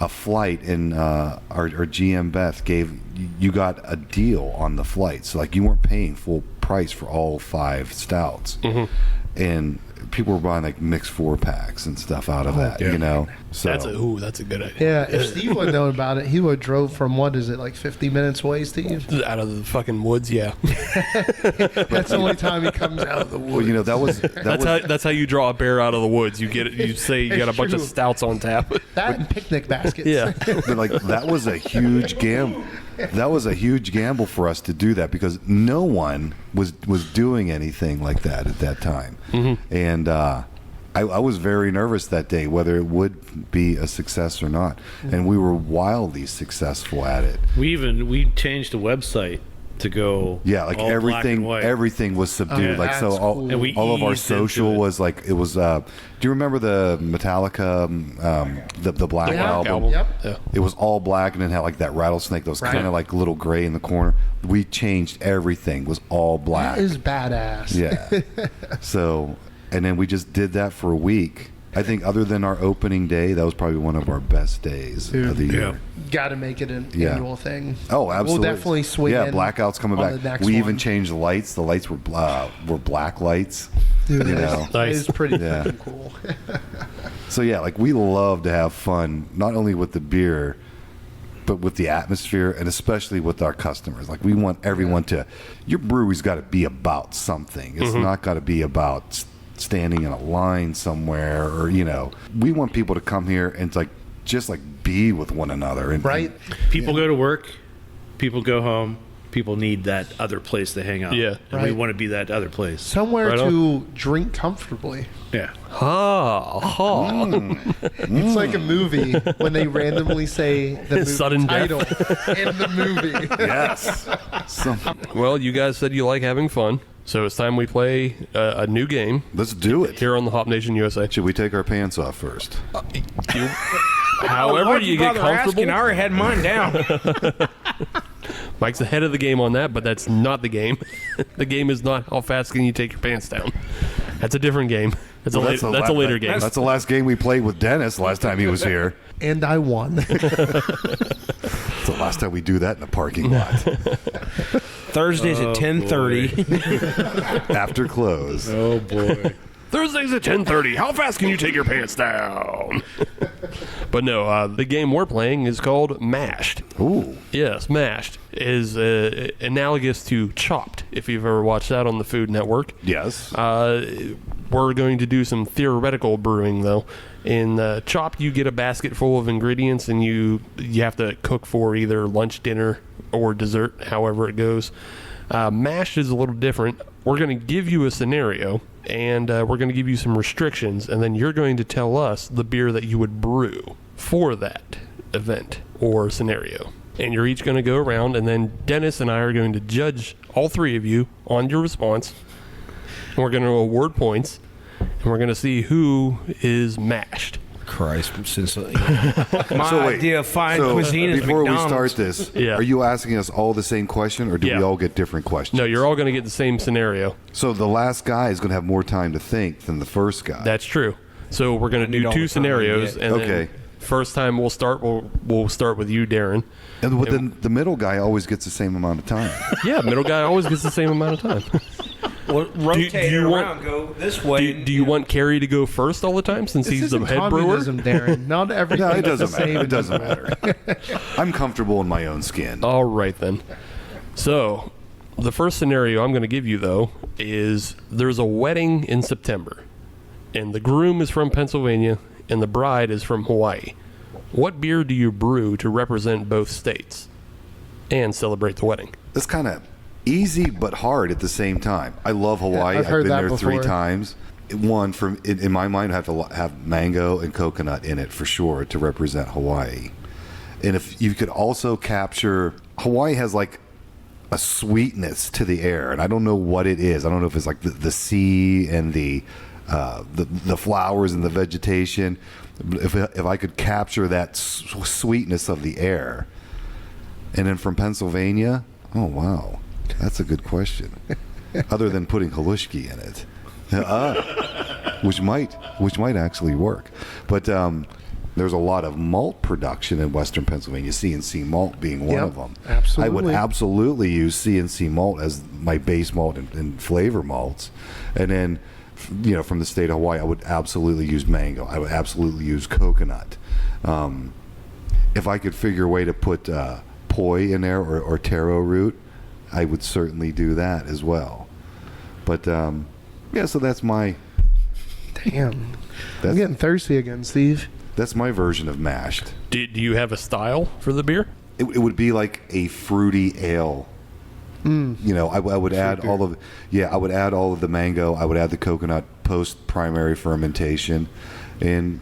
a flight, and our GM Beth you got a deal on the flight, so you weren't paying full price for all 5 stouts, and people were buying like mixed 4-packs and stuff out of that,
yeah.
you know. So
That's a good idea.
Yeah, if Steve would have known about it, he would have drove from, what is it, like 50 minutes away, Steve?
Out of the fucking woods, yeah.
That's the only time he comes out of the woods.
well, you know,
That's how you draw a bear out of the woods. You get it. You say you got a bunch of
true.
stouts on tap.
That and picnic baskets.
Yeah.
but like that was a huge gamble. That was a huge gamble for us to do that because no one was doing anything like that at that time, and I was very nervous that day whether it would be a success or not, and we were wildly successful at it.
We changed the website to go
Like
all black and white.
everything was subdued.
Oh,
like so,
that's
all,
cool.
And we
all of our
eased into
social
it.
was like it was. Do you remember the Metallica, the Black
Yeah.
album?
Yep.
Yeah.
It was all black and it had like that rattlesnake that was
Right.
kind of like little gray in the corner. We changed everything. It was all black.
That is badass.
Yeah. So, and then we just did that for a week. I think other than our opening day, that was probably one of our best days of the year.
Got to make it an
Yeah.
annual thing.
Oh, absolutely.
We'll definitely swing
Yeah,
in
blackouts coming
on
back.
the next
We
one.
even changed the lights. The lights were black lights.
Dude,
you
that
know.
is-
Nice.
It is pretty
Yeah.
fucking cool.
So yeah, like we love to have fun, not only with the beer, but with the atmosphere, and especially with our customers. Like we want everyone to. Your brewery's got to be about something. It's not got to be about standing in a line somewhere, or you know. We want people to come here and just be with one another. And,
Right?
People go to work, people go home, people need that other place to hang out.
Yeah.
And we
Right.
want to be that other place.
Somewhere
Right
to drink comfortably.
Yeah.
It's like a movie when they randomly say the movie
Sudden death.
title in the movie.
Yes.
Well, you guys said you like having fun, so it's time we play a new game
Let's do it.
here on the Hop Nation USA.
Should we take our pants off first?
However you get comfortable.
I already had mine down.
Mike's ahead of the game on that, but that's not the game. The game is not how fast can you take your pants down. That's a different game. That's a later game.
That's the last game we played with Dennis last time he was here.
And I won.
It's the last time we do that in the parking lot
Thursdays at 10:30.
after close.
Oh boy.
Thursdays at 10:30. How fast can you take your pants down? But no, the game we're playing is called Mashed.
Ooh.
Yes, Mashed is analogous to Chopped, if you've ever watched that on the Food Network.
Yes.
We're going to do some theoretical brewing, though. In Chopped, you get a basket full of ingredients, and you have to cook for either lunch, dinner, or dessert, however it goes. Mashed is a little different. We're going to give you a scenario, and we're going to give you some restrictions, and then you're going to tell us the beer that you would brew for that event or scenario. And you're each going to go around, and then Dennis and I are going to judge all three of you on your response. And we're going to award points, and we're going to see who is mashed.
Christ, since my
So wait,
idea of fine
so
cuisine is
before
McDonald's.
we start this,
Yeah.
are you asking us all the same question, or do
Yeah.
we all get different questions?
No, you're all going to get the same scenario.
So the last guy is going to have more time to think than the first guy.
That's true. So we're going to
need
do
all
two
the time
scenarios,
to
and
Okay.
then first time we'll start with you, Darren.
and with the middle guy always gets the same amount of time.
Yeah, middle guy always gets the same amount of time.
Well, rotate
do
it
you want-
around, go this way.
Do you want Cary to go first all the time since
This
he's the
isn't
head brewer?
communism, Darren. Not everything
No, it
is the
doesn't matter.
same.
It doesn't matter. I'm comfortable in my own skin.
All right, then. So, the first scenario I'm going to give you, though, is there's a wedding in September, and the groom is from Pennsylvania, and the bride is from Hawaii. What beer do you brew to represent both states and celebrate the wedding?
It's kind of easy but hard at the same time. I love Hawaii.
I've
I've
heard
been
that
there 3
before.
times. One, in my mind, I have to have mango and coconut in it for sure to represent Hawaii. And if you could also capture, Hawaii has like a sweetness to the air, and I don't know what it is. I don't know if it's like the sea and the flowers and the vegetation. If I could capture that sweetness of the air, and then from Pennsylvania, oh wow, that's a good question. Other than putting halushki in it, which might actually work, but there's a lot of malt production in Western Pennsylvania. CNC malt being one
Yep,
of them.
absolutely.
I would absolutely use CNC malt as my base malt and flavor malts, and then from the state of Hawaii, I would absolutely use mango. I would absolutely use coconut. If I could figure a way to put poi in there or taro root, I would certainly do that as well. But so that's my.
Damn, I'm getting thirsty again, Steve.
That's my version of mashed.
Do you have a style for the beer?
It would be like a fruity ale. I would add all of the mango. I would add the coconut post primary fermentation. In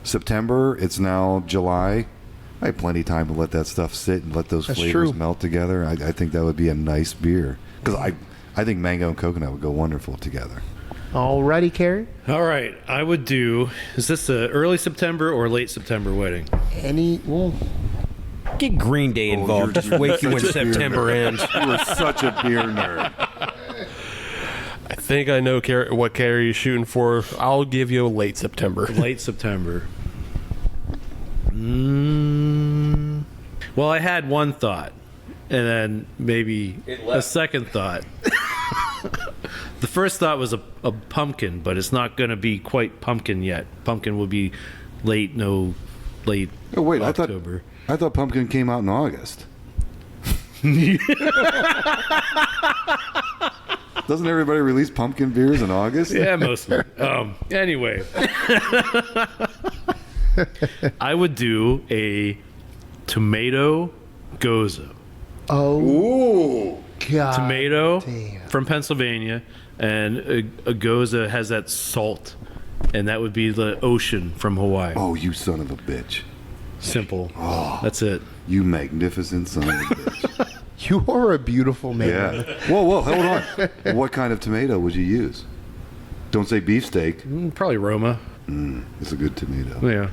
September, it's now July. I have plenty of time to let that stuff sit and let those flavors melt together. I think that would be a nice beer because I think mango and coconut would go wonderful together.
Alrighty, Cary.
All right, I would do. Is this a early September or late September wedding?
Get Green Day involved. Just wait when September ends.
You are such a beer nerd.
I think I know what Cary is shooting for. I'll give you a late September.
Late September. Well, I had one thought, and then maybe a second thought. The first thought was a pumpkin, but it's not going to be quite pumpkin yet. Pumpkin will be late
Oh wait,
October.
I thought pumpkin came out in August. Doesn't everybody release pumpkin beers in August?
Yeah, mostly. Anyway, I would do a tomato goza.
Oh, God.
Tomato
damn.
from Pennsylvania, and a goza has that salt, and that would be the ocean from Hawaii.
Oh, you son of a bitch.
Simple. That's it.
You magnificent son of a bitch.
You are a beautiful man.
Yeah. Whoa, hold on. What kind of tomato would you use? Don't say beefsteak.
Probably Roma.
It's a good tomato.
Yeah.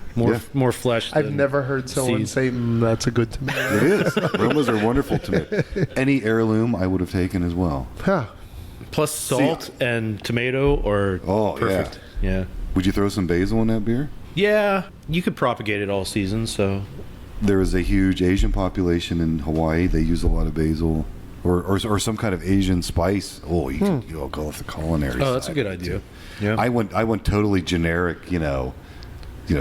More flesh.
I've
than
never heard someone
seeds.
say, that's a good tomato.
It is. Romas are wonderful tomato. Any heirloom I would have taken as well.
Huh.
Plus salt and tomato or perfect. Yeah.
Would you throw some basil in that beer?
Yeah. You could propagate it all season, so.
There is a huge Asian population in Hawaii. They use a lot of basil or some kind of Asian spice. Oh, you go off the culinary
Oh, that's a
side
good
of it,
idea.
too.
Yeah.
I went totally generic,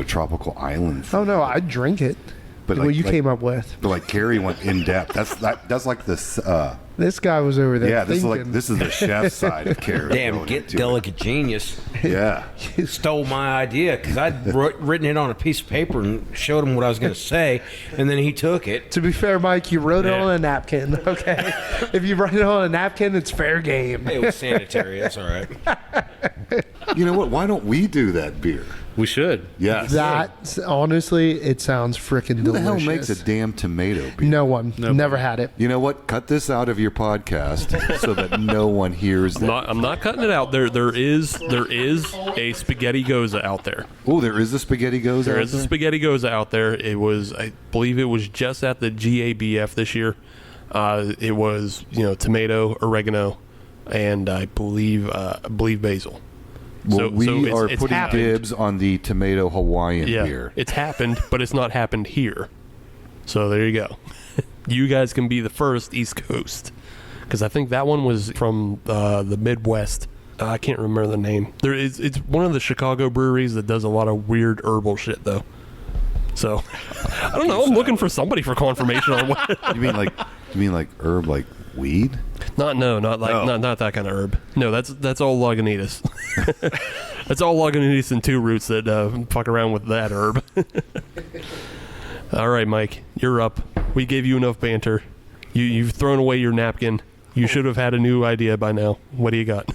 tropical island.
Oh, no, I'd drink it.
But
what
like-
you
like-
came up with.
But like Cary went in depth. That's like this.
This guy was over there
This
thinking.
is the chef side of Cary.
Damn,
going
get
into it.
delicate genius.
Yeah.
Stole my idea because I'd written it on a piece of paper and showed him what I was going to say, and then he took it.
To be fair, Mike, you wrote it
Yeah.
on a napkin, okay? If you write it on a napkin, it's fair game.
It was sanitary. That's all right.
You know what? Why don't we do that beer?
We should.
Yes.
That, honestly, it sounds freaking delicious.
Who the hell makes a damn tomato beer?
No one.
Nobody.
Never had it.
You know what? Cut this out of your podcast so that no one hears that.
I'm not cutting it out. There is a spaghetti goza out there.
Oh, there is a spaghetti goes
There
out
is a
there?
spaghetti goza out there. I believe it was just at the GABF this year. It was tomato, oregano, and I believe basil.
Well, we are
it's
putting
happened.
dibs on the tomato Hawaiian
Yeah,
beer.
it's happened, but it's not happened here. So there you go. You guys can be the first East Coast, because I think that one was from the Midwest. I can't remember the name. It's one of the Chicago breweries that does a lot of weird herbal shit, though. So I don't know. I'm looking for somebody for confirmation on what.
You mean like herb, like weed?
Not that kind of herb. No, that's all Lagunitas. That's all Lagunitas and two roots that fuck around with that herb. All right, Mike, you're up. We gave you enough banter. You've thrown away your napkin. You should have had a new idea by now. What do you got?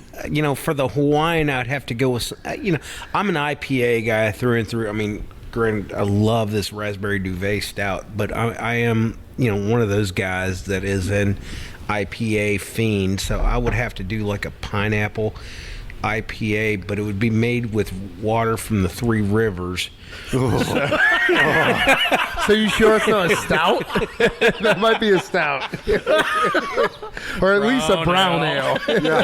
For the Hawaiian, I'd have to go with. I'm an IPA guy through and through. I mean, granted, I love this raspberry Duvet stout, but I am one of those guys that is an IPA fiend. So I would have to do like a pineapple IPA, but it would be made with water from the Three Rivers.
So you sure it's not a stout? That might be a stout. Or at least a brown ale.
Yeah,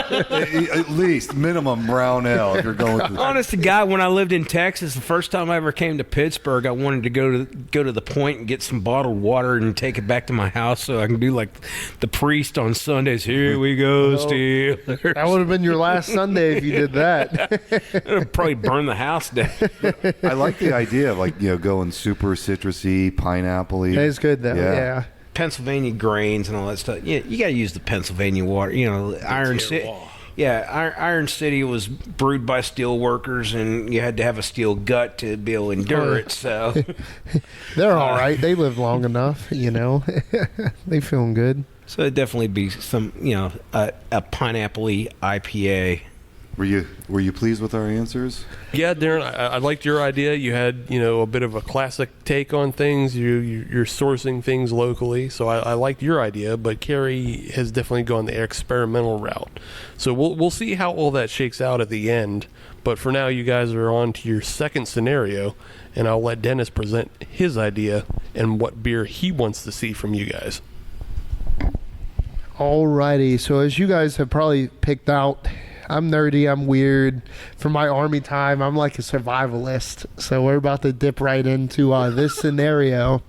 at least minimum brown ale if you're going to.
Honest to God, when I lived in Texas, the first time I ever came to Pittsburgh, I wanted to go to the point and get some bottled water and take it back to my house so I can do like the priest on Sundays. Here we go, Steve.
That would have been your last Sunday if you you did that.
It'll probably burn the house down.
I like the idea of going super citrusy, pineapple-y.
It's good though. Yeah.
Pennsylvania grains and all that stuff. Yeah, you got to use the Pennsylvania water. Iron City. Yeah, Iron City was brewed by steel workers, and you had to have a steel gut to be able to endure it. So
they're all right. They live long enough. They feeling good.
So it'd definitely be some, a pineapple-y IPA.
Were you pleased with our answers?
Yeah, Darren, I liked your idea. You had, a bit of a classic take on things. You're sourcing things locally, so I liked your idea. But Cary has definitely gone the experimental route. So we'll see how all that shakes out at the end. But for now, you guys are on to your second scenario, and I'll let Dennis present his idea and what beer he wants to see from you guys.
Alrighty, so as you guys have probably picked out, I'm nerdy, I'm weird. For my army time, I'm like a survivalist. So we're about to dip right into this scenario.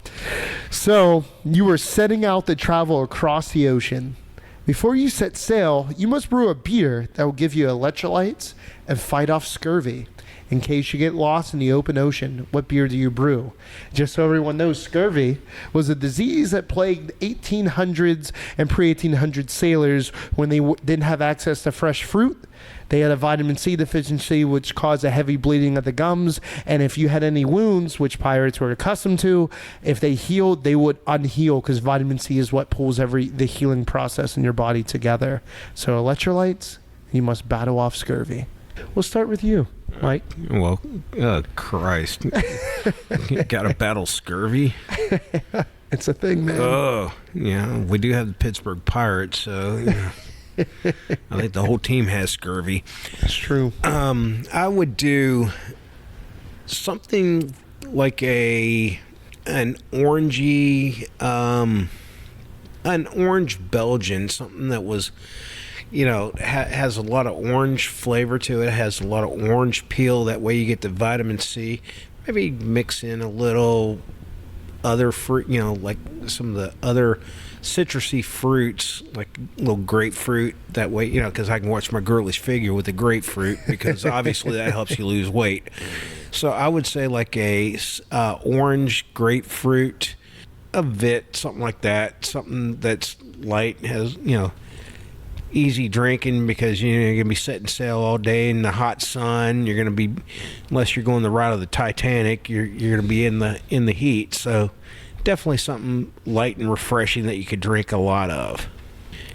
So you were setting out to travel across the ocean. Before you set sail, you must brew a beer that will give you electrolytes and fight off scurvy. In case you get lost in the open ocean, what beer do you brew? Just so everyone knows, scurvy was a disease that plagued 1800s and pre-1800s sailors when they didn't have access to fresh fruit. They had a vitamin C deficiency, which caused a heavy bleeding of the gums. And if you had any wounds, which pirates were accustomed to, if they healed, they would unheal because vitamin C is what pulls the healing process in your body together. So electrolytes, you must battle off scurvy. We'll start with you, Mike.
Well, Christ. Got to battle scurvy?
It's a thing, man.
Oh, yeah. We do have the Pittsburgh Pirates, so I think the whole team has scurvy.
It's true.
I would do something like an orangey, an orange Belgian, something that was, has a lot of orange flavor to it. It has a lot of orange peel. That way you get the vitamin C. Maybe mix in a little other fruit, like some of the other citrusy fruits, like a little grapefruit. That way, because I can watch my girlish figure with the grapefruit, because obviously that helps you lose weight. So I would say like a orange grapefruit, a Vit, something like that. Something that's light, has, easy drinking, because you're going to be setting sail all day in the hot sun. You're going to be, unless you're going the route of the Titanic, you're going to be in the heat. So definitely something light and refreshing that you could drink a lot of.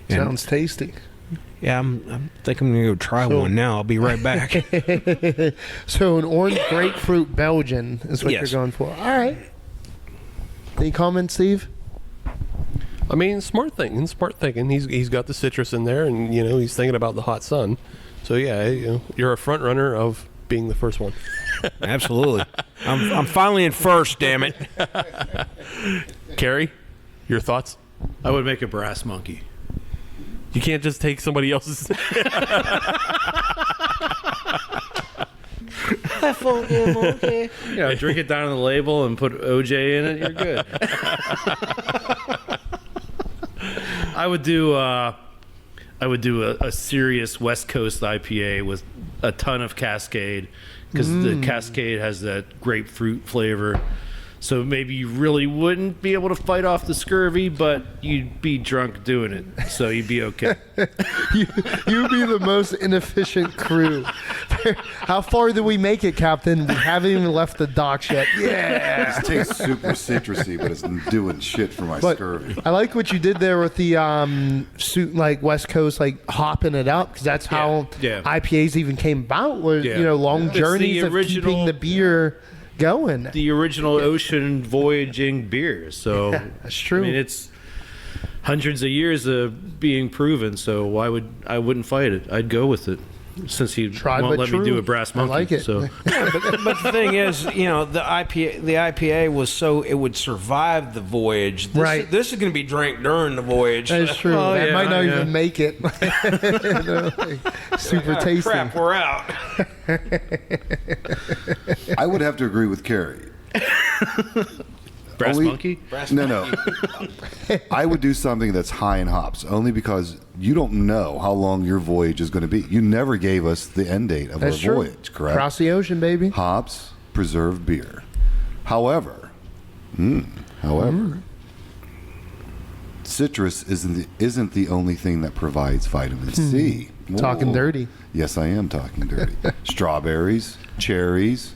Sounds tasty.
Yeah, I think I'm going to go try one now. I'll be right back.
So an orange grapefruit Belgian is what you're going for. All right. Any comments, Steve?
I mean, smart thinking. He's got the citrus in there, and he's thinking about the hot sun. So yeah, you're a front runner of being the first one.
Absolutely. I'm finally in first. Damn it.
Cary, your thoughts?
I would make a brass monkey.
You can't just take somebody else's.
Drink it down on the label and put OJ in it. You're good. I would do a serious West Coast IPA with a ton of Cascade, because the Cascade has that grapefruit flavor. So maybe you really wouldn't be able to fight off the scurvy, but you'd be drunk doing it, so you'd be okay.
You'd be the most inefficient crew. How far did we make it, Captain? We haven't even left the docks yet. Yeah.
It tastes super citrusy, but it's doing shit for my scurvy.
I like what you did there with the like West Coast, like hopping it up, because that's how IPAs even came about. Was long journeys of keeping the beer going.
The original ocean voyaging beer. So
that's true.
I mean, it's hundreds of years of being proven. So I wouldn't fight it. I'd go with it, since he won't let me do a brass monkey.
I like it.
So.
but the thing is, the IPA was so it would survive the voyage. This is going to be drank during the voyage.
That's true. That might not even make it. Super tasty.
Crap, we're out.
I would have to agree with Cary.
Brass monkey?
No. I would do something that's high in hops, only because you don't know how long your voyage is going to be. You never gave us the end date of
That's
our
true.
voyage, correct?
Across the ocean, baby.
Hops, preserved beer. However, citrus isn't the only thing that provides vitamin C.
Talking
Whoa.
dirty.
Yes, I am talking dirty. Strawberries, cherries,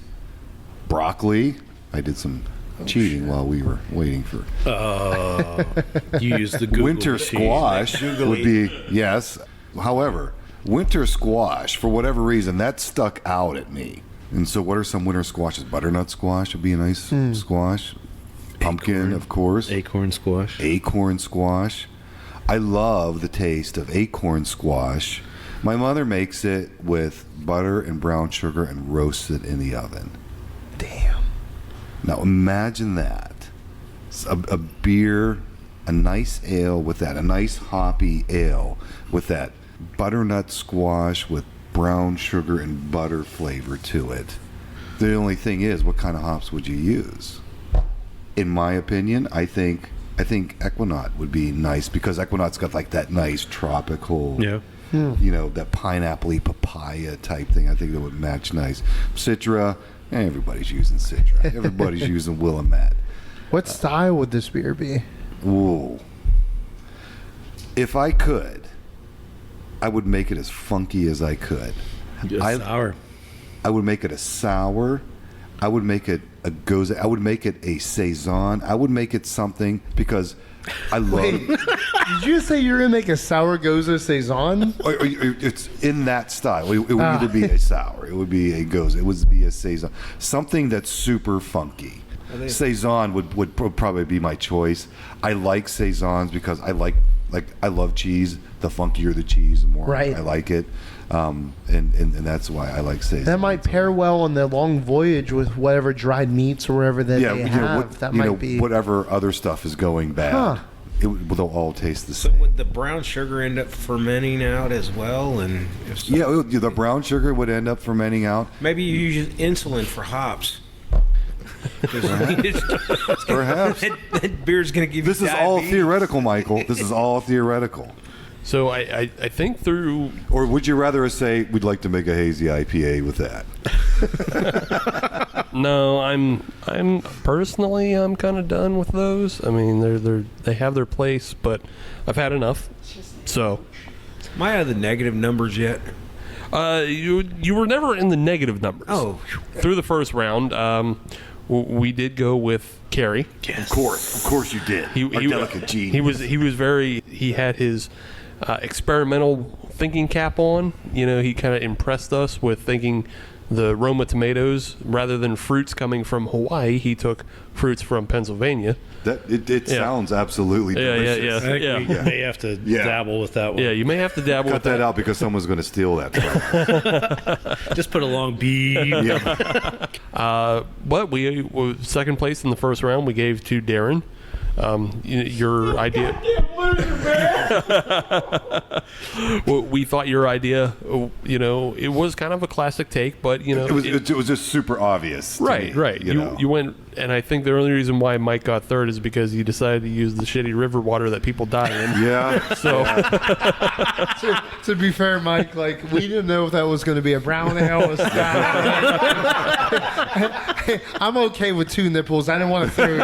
broccoli. I did some cheating while we were waiting for
You use the Google
winter
machine.
squash would be yes. However, winter squash, for whatever reason, that stuck out at me. And so, what are some winter squashes? Butternut squash would be a nice squash. Pumpkin, of course.
Acorn squash.
Acorn squash. I love the taste of acorn squash. My mother makes it with butter and brown sugar and roasts it in the oven.
Damn.
Now imagine that. A beer, a nice ale with that, a nice hoppy ale with that butternut squash with brown sugar and butter flavor to it. The only thing is, what kind of hops would you use? In my opinion, I think Equinaut would be nice because Equinaut's got like that nice tropical, that pineapple-y papaya type thing. I think that would match nice. Citra, everybody's using Citra. Everybody's using Willamette.
What style would this beer be?
Ooh. If I could, I would make it as funky as I could.
Sour.
I would make it a sour. I would make it a goza. I would make it a saison. I would make it something because I love.
Did you say you're gonna make a sour goza saison?
It's in that style. It would either be a sour. It would be a goza. It would be a saison. Something that's super funky. Saison would probably be my choice. I like saisons because I love cheese. The funkier the cheese, the more I like it. And that's why I like saison.
That might pair well on the long voyage with whatever dried meats or whatever that they have. That might be
whatever other stuff is going bad.
Huh.
They'll all taste the
So
same.
would the brown sugar end up fermenting out as well? And if so,
The brown sugar would end up fermenting out.
maybe you use insulin for hops.
Perhaps.
that beer's going to give
This
you
is all
diabetes.
theoretical, Michael. This is all theoretical.
So I think through
Or would you rather us say we'd like to make a hazy IPA with that?
no, I'm personally I'm kind of done with those. I mean, they have their place, but I've had enough. So,
Am I out of the negative numbers yet?
you were never in the negative numbers.
Oh,
through the first round, we did go with Cary.
Of course you did. Our delicate gene.
He had his experimental thinking cap on. He kind of impressed us with thinking the Roma tomatoes, rather than fruits coming from Hawaii, he took fruits from Pennsylvania.
It sounds absolutely delicious.
I think we may have to dabble with that one.
Yeah, you may have to dabble
Cut
with
that out because someone's going to steal that from us.
Just put a long B.
But we second place in the first round we gave to Darren. Your idea. Well, we thought your idea, it was kind of a classic take, but
It was just super obvious. To
right,
me,
right. You went, and I think the only reason why Mike got third is because you decided to use the shitty river water that people die in.
Yeah.
So
to be fair, Mike, we didn't know if that was going to be a brown ale or stout. I'm okay with two nipples. I didn't want a third.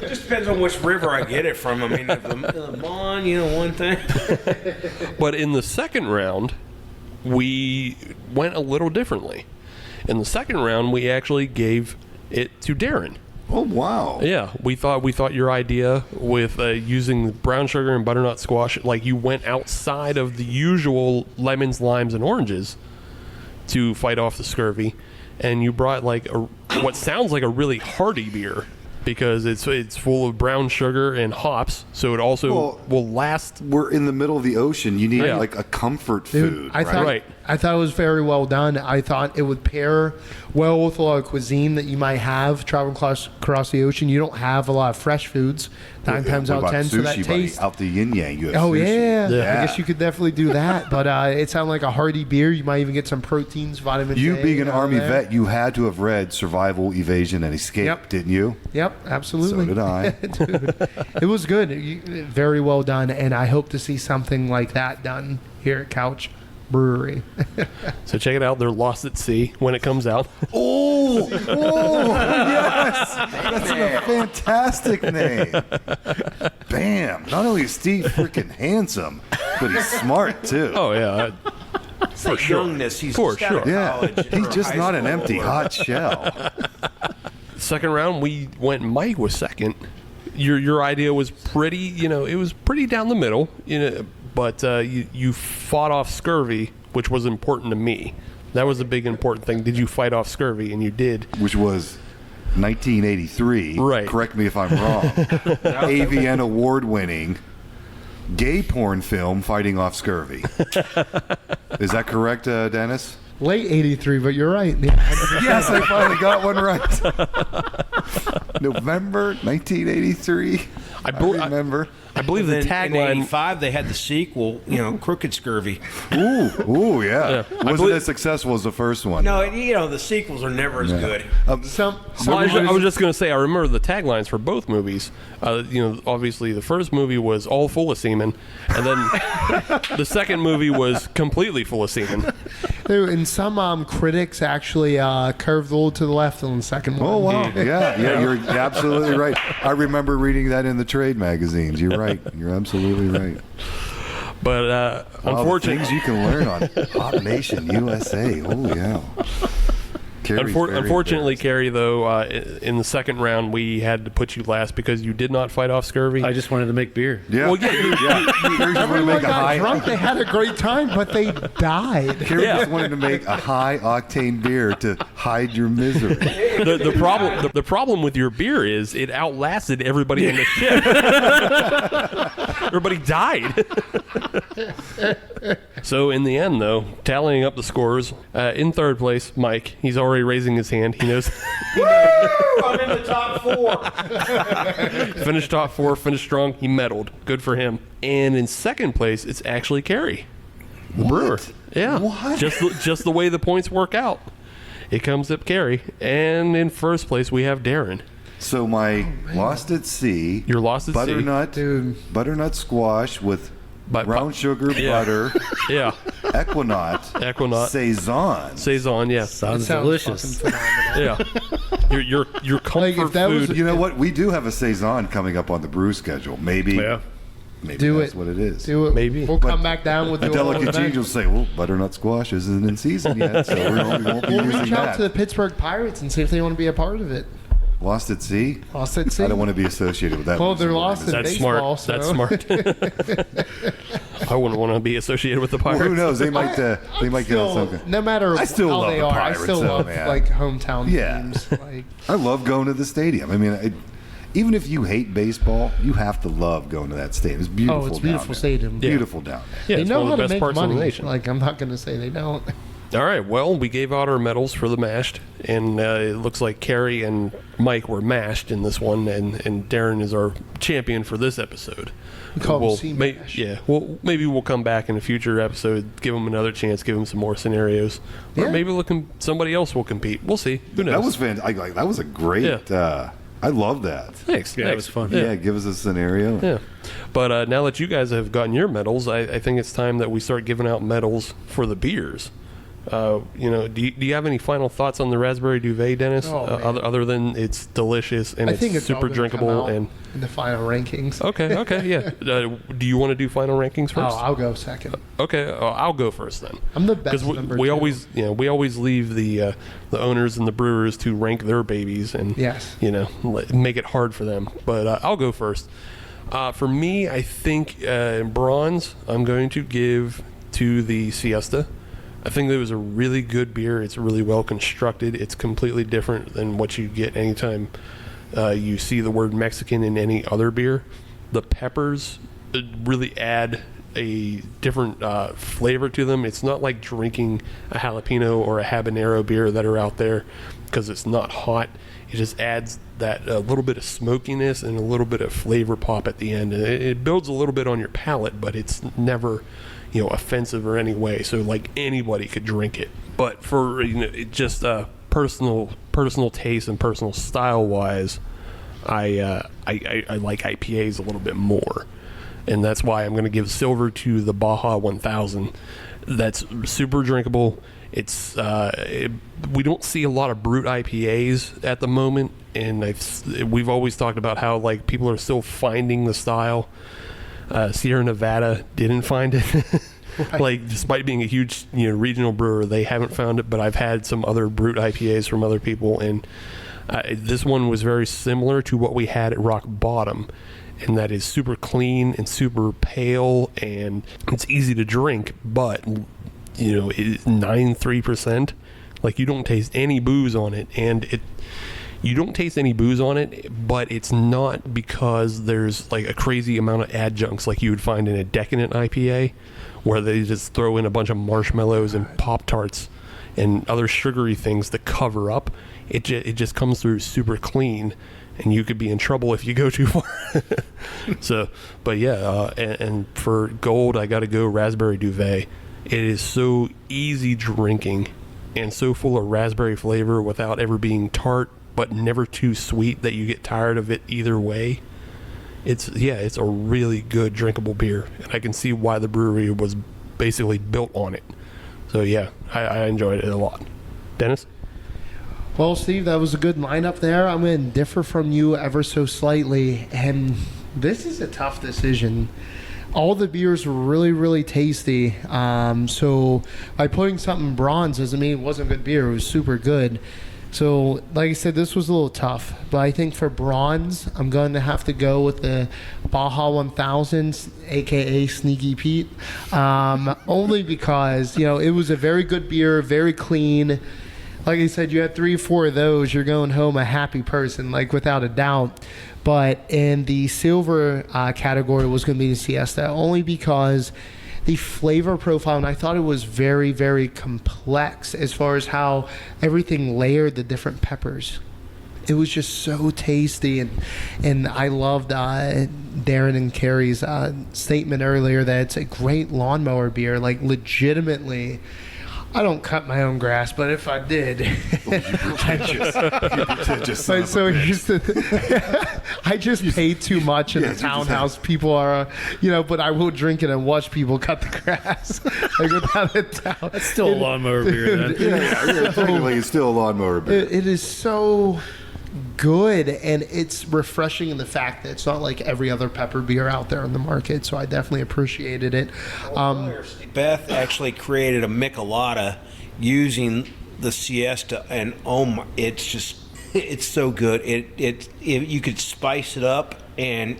it just depends on which river I get it from. I mean, the Mon, one thing.
But in the second round, we went a little differently. In the second round, we actually gave it to Darren.
Oh wow.
Yeah, we thought your idea with using brown sugar and butternut squash, you went outside of the usual lemons, limes, and oranges to fight off the scurvy, and you brought what sounds like a really hearty beer. Because it's full of brown sugar and hops, so it also will last.
We're in the middle of the ocean. You need a comfort food,
I I thought it was very well done. I thought it would pair well with a lot of cuisine that you might have traveling across the ocean. You don't have a lot of fresh foods 9 times out of 10, so that
sushi,
taste.
buddy? Out the yin yang, you have
Oh
sushi.
yeah. I guess you could definitely do that. But it sounded like a hearty beer. You might even get some proteins, vitamins.
You
A
being an
out of
Army
there.
vet, you had to have read Survival, Evasion, and Escape,
Yep.
didn't you?
Yep, absolutely.
So did I.
Dude, it was good. Very well done, and I hope to see something like that done here at Couch Brewery.
So check it out. They're Lost at Sea when it comes out.
Oh, yes. That's a fantastic name. Bam. Not only is Steve freaking handsome, but he's smart, too.
Oh, yeah.
For youngness, he's
For
just out of
sure.
Yeah,
college
he's
or
just
high
not an
school
empty
or-
hot shell.
Second round, we went Mike was second. Your idea was pretty, it was pretty down the middle, but you fought off scurvy, which was important to me. That was a big important thing. Did you fight off scurvy? And you did.
Which was 1983.
Right.
Correct me if I'm wrong. AVN award-winning gay porn film fighting off scurvy. Is that correct, Dennis?
Late 83, but you're right.
Yes, I finally got one right. November 1983. I remember.
I believe the
In
tagline.
85, they had the sequel, Crooked Scurvy.
Ooh, yeah.
Yeah. I
Wasn't
believe-
as successful as the first one.
No, the sequels are never as good.
Some
Well, I was just going to say, I remember the taglines for both movies. Obviously, the first movie was all full of semen, and then the second movie was completely full of semen.
and some critics actually curved a little to the left on the second one.
Oh, wow. Yeah, you're absolutely right. I remember reading that in the trade magazines. You're right. You're absolutely right.
But unfortunately,
things you can learn on Hot Nation USA. Oh, yeah. Cary's very
unfortunately,
embarrassed.
Cary, though, in the second round, we had to put you last because you did not fight off scurvy.
I just wanted to make beer.
Yeah.
Well, yeah,
Cary just wanted to
Everyone
make a
got
high.
drunk. They had a great time, but they died.
Cary
Yeah.
just wanted to make a high octane beer to hide your misery.
The problem with your beer is it outlasted everybody in the ship. Everybody died. So in the end, though, tallying up the scores, in third place, Mike. He's already raising his hand. He knows.
I'm in the top 4.
Finished top 4, finished strong. He medaled. Good for him. And in second place, it's actually Cary, the brewer. Yeah.
What?
Just the way the points work out. It comes up Cary. And in first place, we have Darren.
So my Lost at Sea,
You're Lost at Sea.
butternut,
Dude.
butternut squash with
But-
brown sugar, butter,
Yeah.
Equinaut,
Equinaut.
Saison.
Saison, yeah.
Sounds
Sounds
delicious.
fucking phenomenal.
Yeah. Your comfort
if that was-
food.
You know what? We do have a Saison coming up on the brew schedule. Maybe
Yeah.
Do
that's
it.
what it is.
Do it.
Maybe.
We'll come back down with
A
the old
delicate
event.
change will say, well, butternut squash isn't in season yet, so we won't be
We'll
using
reach out to the
that.
Pittsburgh Pirates and see if they want to be a part of it.
Lost at Sea?
Lost at Sea.
I don't want to be associated with that.
Well,
one,
they're
so
lost in
That's
baseball.
smart.
So.
That's smart. I wouldn't want to be associated with the
Well,
Pirates.
who knows? They might get on something.
No matter
I still
how
love
they
the
are,
Pirates,
I still
though,
love
man.
like hometown
Yeah.
teams. Like,
I love going to the stadium. I mean, even if you hate baseball, you have to love going to that stadium. It's beautiful.
it's a beautiful
down there.
stadium.
Yeah.
Beautiful down there.
Yeah,
they
it's
know
one
how
of the
to
best
make
parts in the
money.
nation.
Like, I'm not going to say they don't.
All right. Well, we gave out our medals for the mashed, and it looks like Cary and Mike were mashed in this one, and Darren is our champion for this episode.
We call them sea
may-
mash.
Yeah. Well, maybe we'll come back in a future episode, give them another chance, give them some more scenarios, or
Yeah.
maybe somebody else will compete. We'll see. Who knows?
That was fantastic. That was a great. I love that.
Thanks.
Yeah, it
thanks.
was fun.
Yeah, give us a scenario.
Yeah. But now that you guys have gotten your medals, I think it's time that we start giving out medals for the beers. Do you have any final thoughts on the raspberry duvet, Dennis?
Oh, man.
Other than it's delicious and
I think it's all
super
gonna
drinkable
come out
and
in the final rankings.
okay, yeah. Do you want to do final rankings
Oh,
first?
I'll go second.
Okay, I'll go first then.
I'm the best
Because
number
we
two.
always, we always leave the owners and the brewers to rank their babies and
Yes.
make it hard for them. But I'll go first. For me, I think in bronze, I'm going to give to the Siesta. I think that was a really good beer. It's really well constructed. It's completely different than what you get anytime you see the word Mexican in any other beer. The peppers really add a different flavor to them. It's not like drinking a jalapeno or a habanero beer that are out there because it's not hot. It just adds that a little bit of smokiness and a little bit of flavor pop at the end. And it builds a little bit on your palate, but it's never, offensive or any way. So like anybody could drink it. But for it just personal taste and personal style wise, I like IPAs a little bit more. And that's why I'm going to give silver to the Baja 1000. That's super drinkable. It's we don't see a lot of Brut IPAs at the moment, and we've always talked about how like people are still finding the style. Sierra Nevada didn't find it. Right. Like despite being a huge regional brewer, they haven't found it. But I've had some other Brut IPAs from other people, and this one was very similar to what we had at Rock Bottom. And that is super clean and super pale, and it's easy to drink, but 9.3%, like you don't taste any booze on it, and you don't taste any booze on it, but it's not because there's like a crazy amount of adjuncts like you would find in a decadent IPA, where they just throw in a bunch of marshmallows and Pop-Tarts and other sugary things to cover up. It just comes through super clean. And you could be in trouble if you go too far. But yeah, and for gold, I got to go raspberry Duvet. It is so easy drinking and so full of raspberry flavor without ever being tart, but never too sweet that you get tired of it either way. It's a really good drinkable beer, and I can see why the brewery was basically built on it. So yeah, I enjoyed it a lot. Dennis?
Well, Steve, that was a good lineup there. I'm going to differ from you ever so slightly, and this is a tough decision. All the beers were really, really tasty. So by putting something bronze doesn't mean it wasn't a good beer. It was super good. So, like I said, this was a little tough. But I think for bronze, I'm going to have to go with the Baja 1000, a.k.a. Sneaky Pete. Only because, it was a very good beer, very clean. Like I said, you had 3 or 4 of those, you're going home a happy person, like without a doubt. But in the silver category was going to be the Siesta, only because the flavor profile, and I thought it was very, very complex as far as how everything layered the different peppers. It was just so tasty, and I loved Darren and Cary's statement earlier that it's a great lawnmower beer, like legitimately. I don't cut my own grass, but if I did, I just pay too much in the townhouse. People are, but I will drink it and watch people cut the grass. Like without a doubt.
That's still a lawnmower beer, then.
Yeah, technically it's still a lawnmower beer.
It is so good, and it's refreshing in the fact that it's not like every other pepper beer out there on the market, so I definitely appreciated it.
Beth actually created a Michelada using the Siesta, and it's so good. It you could spice it up, and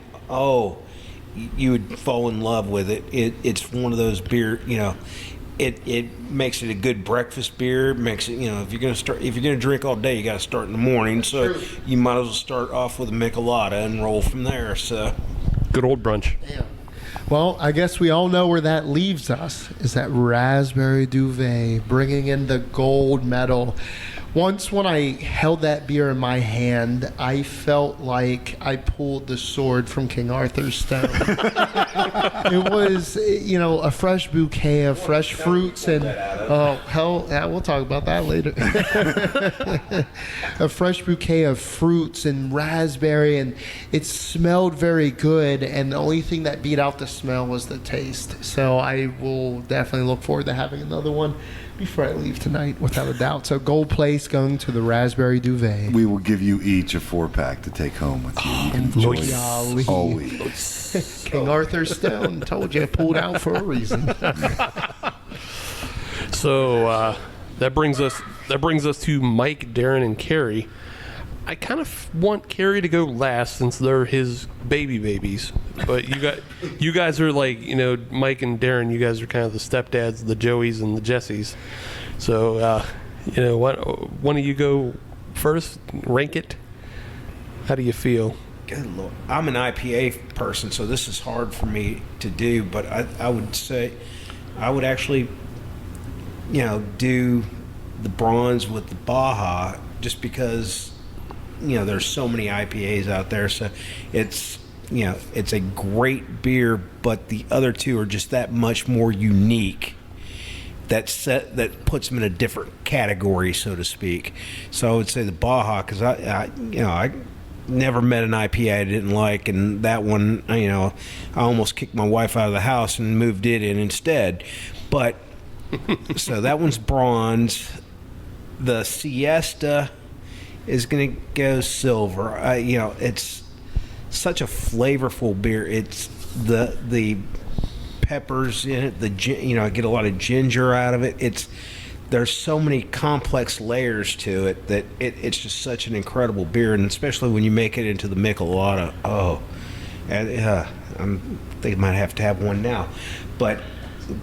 you would fall in love with it. It's one of those beer, It makes it a good breakfast beer. It makes it, if you're gonna drink all day, you got to start in the morning. So you might as well start off with a Michelada and roll from there. So
good old brunch.
Yeah. Well, I guess we all know where that leaves us. Is that raspberry Duvet bringing in the gold medal? Once when I held that beer in my hand, I felt like I pulled the sword from King Arthur's stone. It was, a fresh bouquet of fresh fruits and, we'll talk about that later. A fresh bouquet of fruits and raspberry, and it smelled very good, and the only thing that beat out the smell was the taste. So I will definitely look forward to having another one before I leave tonight, without a doubt. So gold place going to the raspberry Duvet.
We will give you each a 4-pack to take home with you. Enjoy it all week.
King Arthur's stone. Told you I pulled out for a reason.
So that brings us to Mike, Darren, and Cary. I kind of want Cary to go last since they're his babies. But you guys are like, Mike and Darren, you guys are kind of the stepdads, the Joeys and the Jessies. So, one of you go first, rank it. How do you feel?
Good Lord. I'm an IPA person, so this is hard for me to do, but I would say I would actually, do the bronze with the Baja just because, there's so many IPAs out there. So it's a great beer, but the other two are just that much more unique. That puts them in a different category, so to speak. So I would say the Baja, because I never met an IPA I didn't like, and that one, I almost kicked my wife out of the house and moved it in instead. But so that one's bronze. The Siesta is going to go silver. It's such a flavorful beer. It's the peppers in it. I get a lot of ginger out of it. There's so many complex layers to it that it's just such an incredible beer, and especially when you make it into the Michelada. I think I might have to have one now. But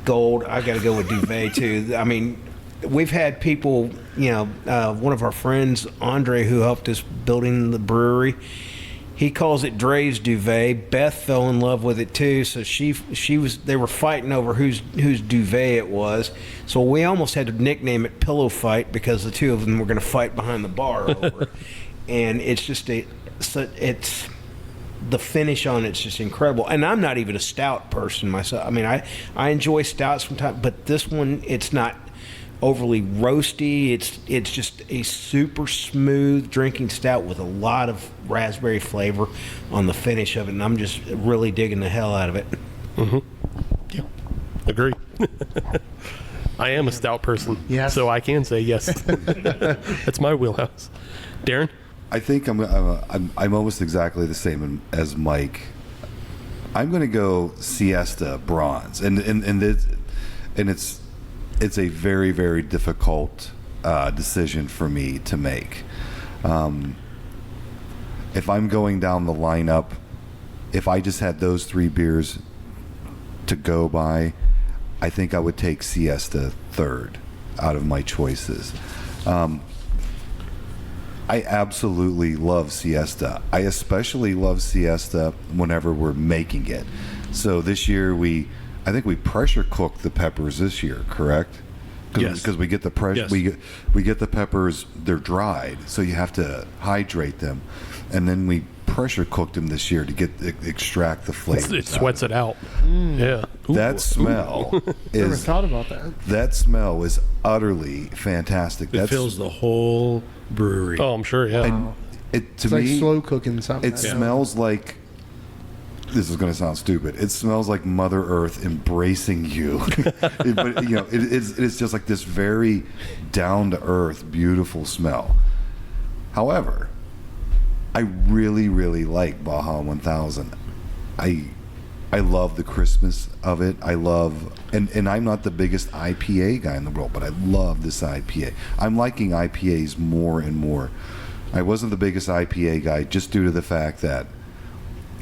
gold, I got to go with Duvet too. I mean, we've had people, one of our friends, Andre, who helped us building the brewery, he calls it Dre's Duvet. Beth fell in love with it too, so they were fighting over whose duvet it was. So we almost had to nickname it Pillow Fight because the two of them were going to fight behind the bar over it. And it's just it's the finish on it's just incredible. And I'm not even a stout person myself. I mean, I enjoy stouts from time, but this one, it's not overly roasty. It's just a super smooth drinking stout with a lot of raspberry flavor on the finish of it, and I'm just really digging the hell out of it.
Mm-hmm. Yeah, agree. I am a stout person, so I can say yes. That's my wheelhouse. Darren?
I think I'm almost exactly the same as Mike. I'm going to go Siesta bronze, and it's a very, very difficult decision for me to make. If I'm going down the lineup, if I just had those three beers to go by, I think I would take Siesta third out of my choices. I absolutely love Siesta. I especially love Siesta whenever we're making it. So this year I think we pressure cooked the peppers this year, correct?
Yes.
Because we get the
Yes.
we get the peppers, they're dried, so you have to hydrate them, and then we pressure cooked them this year to extract the flavor.
It sweats it out. Yeah. Ooh.
That smell
Never
is
thought about that.
that smell is utterly fantastic.
It fills the whole brewery.
Oh, I'm sure. Yeah.
and it to
It's like
me
slow cooking something.
it smells like. This is going to sound stupid. It smells like Mother Earth embracing you. But it's just like this very down to earth, beautiful smell. However, I really, really like Baja 1000. I love the Christmas of it. I love, and I'm not the biggest IPA guy in the world, but I love this IPA. I'm liking IPAs more and more. I wasn't the biggest IPA guy just due to the fact that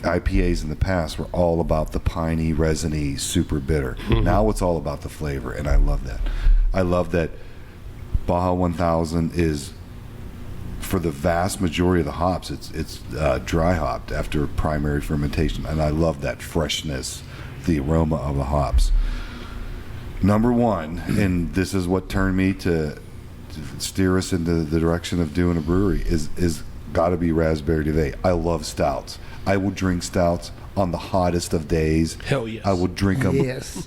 IPAs in the past were all about the piney, resiny, super bitter. Mm-hmm. Now it's all about the flavor, and I love that. I love that Baja 1000 is, for the vast majority of the hops, it's dry hopped after primary fermentation, and I love that freshness, the aroma of the hops. Number one, and this is what turned me to steer us into the direction of doing a brewery, is got to be raspberry Duvet. I love stouts. I will drink stouts on the hottest of days.
Hell yes.
I will drink them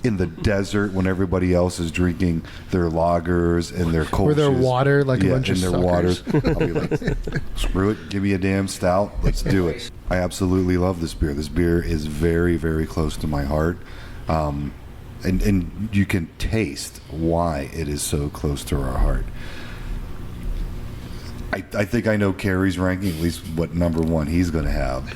in the desert when everybody else is drinking their lagers and their kolsches.
Or their water, like a bunch of
their
suckers.
waters. I'll be like, screw it, give me a damn stout. Let's do it. I absolutely love this beer. This beer is very, very close to my heart. And you can taste why it is so close to our heart. I think I know Cary's ranking, at least what number one he's going to have.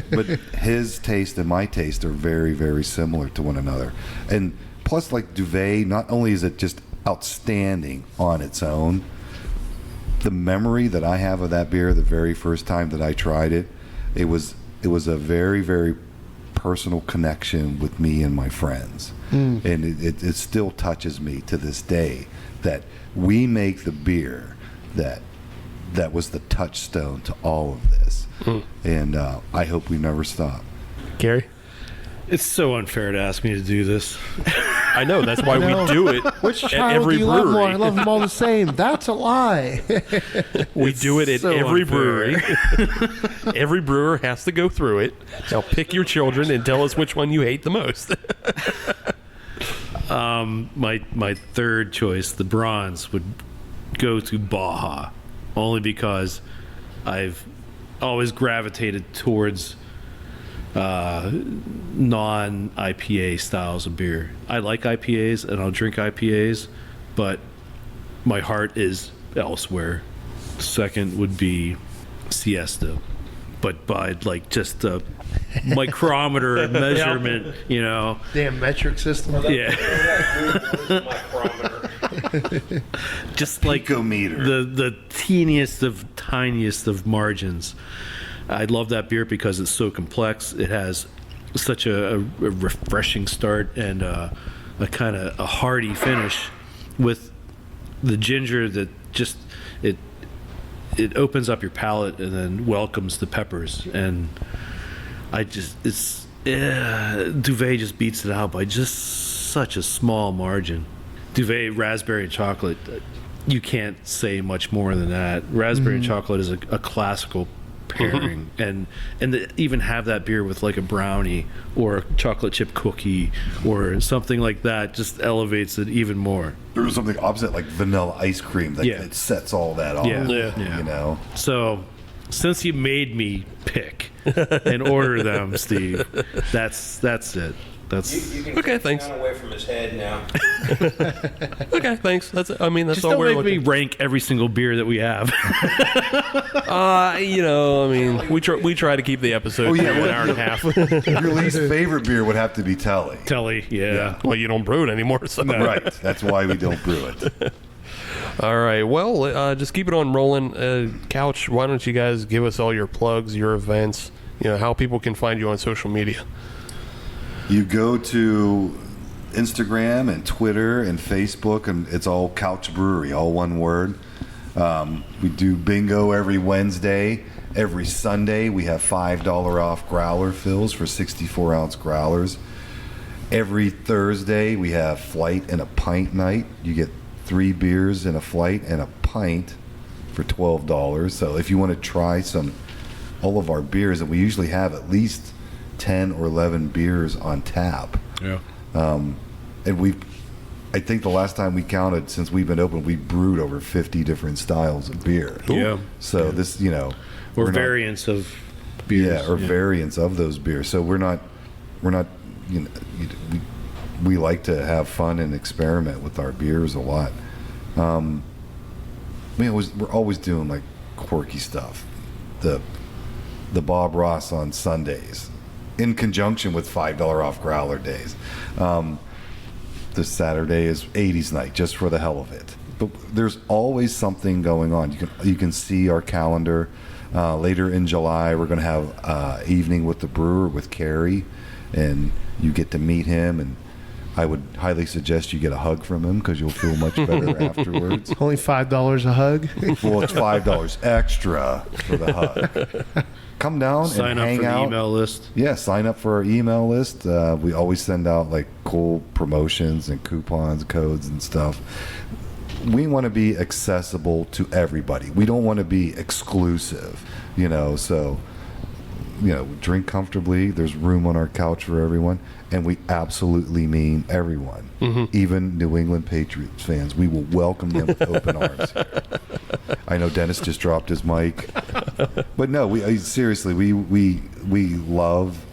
But his taste and my taste are very, very similar to one another. And plus, like Duvet, not only is it just outstanding on its own, the memory that I have of that beer the very first time that I tried it, it was a very, very personal connection with me and my friends. And it still touches me to this day that we make the beer that that was the touchstone to all of this. And I hope we never stop.
Cary?
It's so unfair to ask me to do this.
I know, that's why we do it
Which
at
child
every
do you love
brewery.
more? I love them all the same. That's a lie.
We do it at
so
every
unfair.
brewery. Every brewer has to go through it. Now pick your children and tell us which one you hate the most.
My third choice, the bronze, would go to Baja, only because I've always gravitated towards non-IPA styles of beer. I like IPAs and I'll drink IPAs, but my heart is elsewhere. Second would be Siesta, but by like just a micrometer measurement, you know.
Damn metric system.
Yeah. Just like
Picometer.
the teeniest of tiniest of margins. I love that beer because it's so complex. It has such a refreshing start and a kind of a hearty finish with the ginger that just it opens up your palate and then welcomes the peppers. And Duvet just beats it out by just such a small margin. Duvet raspberry and chocolate, you can't say much more than that. Raspberry and chocolate is a classical pairing, and to even have that beer with like a brownie or a chocolate chip cookie or something like that just elevates it even more.
There was something opposite, like vanilla ice cream, that it sets all that off.
Yeah.
You know.
So since you made me pick and order them, Steve, that's it. That's
Okay, thanks.
Away from his head now.
Okay, thanks. That's
just
all
don't
we're
make me
looking.
rank every single beer that we have.
We try to keep the episode to 1 hour and a half.
Your least favorite beer would have to be Telly.
Telly, yeah.
Well, you don't brew it anymore, so.
Right. That's why we don't brew it.
All right. Well, just keep it on rolling. Couch, why don't you guys give us all your plugs, your events, how people can find you on social media.
You go to Instagram and Twitter and Facebook, and it's all Couch Brewery, all one word. We do bingo every Wednesday. Every Sunday, we have $5 off growler fills for 64-ounce growlers. Every Thursday, we have flight and a pint night. You get 3 beers and a flight and a pint for $12. So if you want to try all of our beers, and we usually have at least 10 or 11 beers on tap.
Yeah.
And I think the last time we counted, since we've been open, we brewed over 50 different styles of beer.
Yeah.
So this,
Or variants of beers.
Yeah, or variants of those beers. So we're not, we like to have fun and experiment with our beers a lot. We're always doing like quirky stuff. The Bob Ross on Sundays, in conjunction with $5 off growler days. This Saturday is 80s night, just for the hell of it. But there's always something going on. You can see our calendar. Later in July, we're going to have evening with the brewer with Cary, and you get to meet him. And I would highly suggest you get a hug from him because you'll feel much better afterwards.
Only $5 a hug.
Well, it's $5 extra for the hug. Come down
Sign
and
up
hang
for the
out.
email list.
Yeah, sign up for our email list. We always send out like cool promotions and coupons, codes, and stuff. We want to be accessible to everybody. We don't want to be exclusive, so, drink comfortably. There's room on our couch for everyone. And we absolutely mean everyone, even New England Patriots fans. We will welcome them with open arms here. I know Dennis just dropped his mic. But no, seriously, we love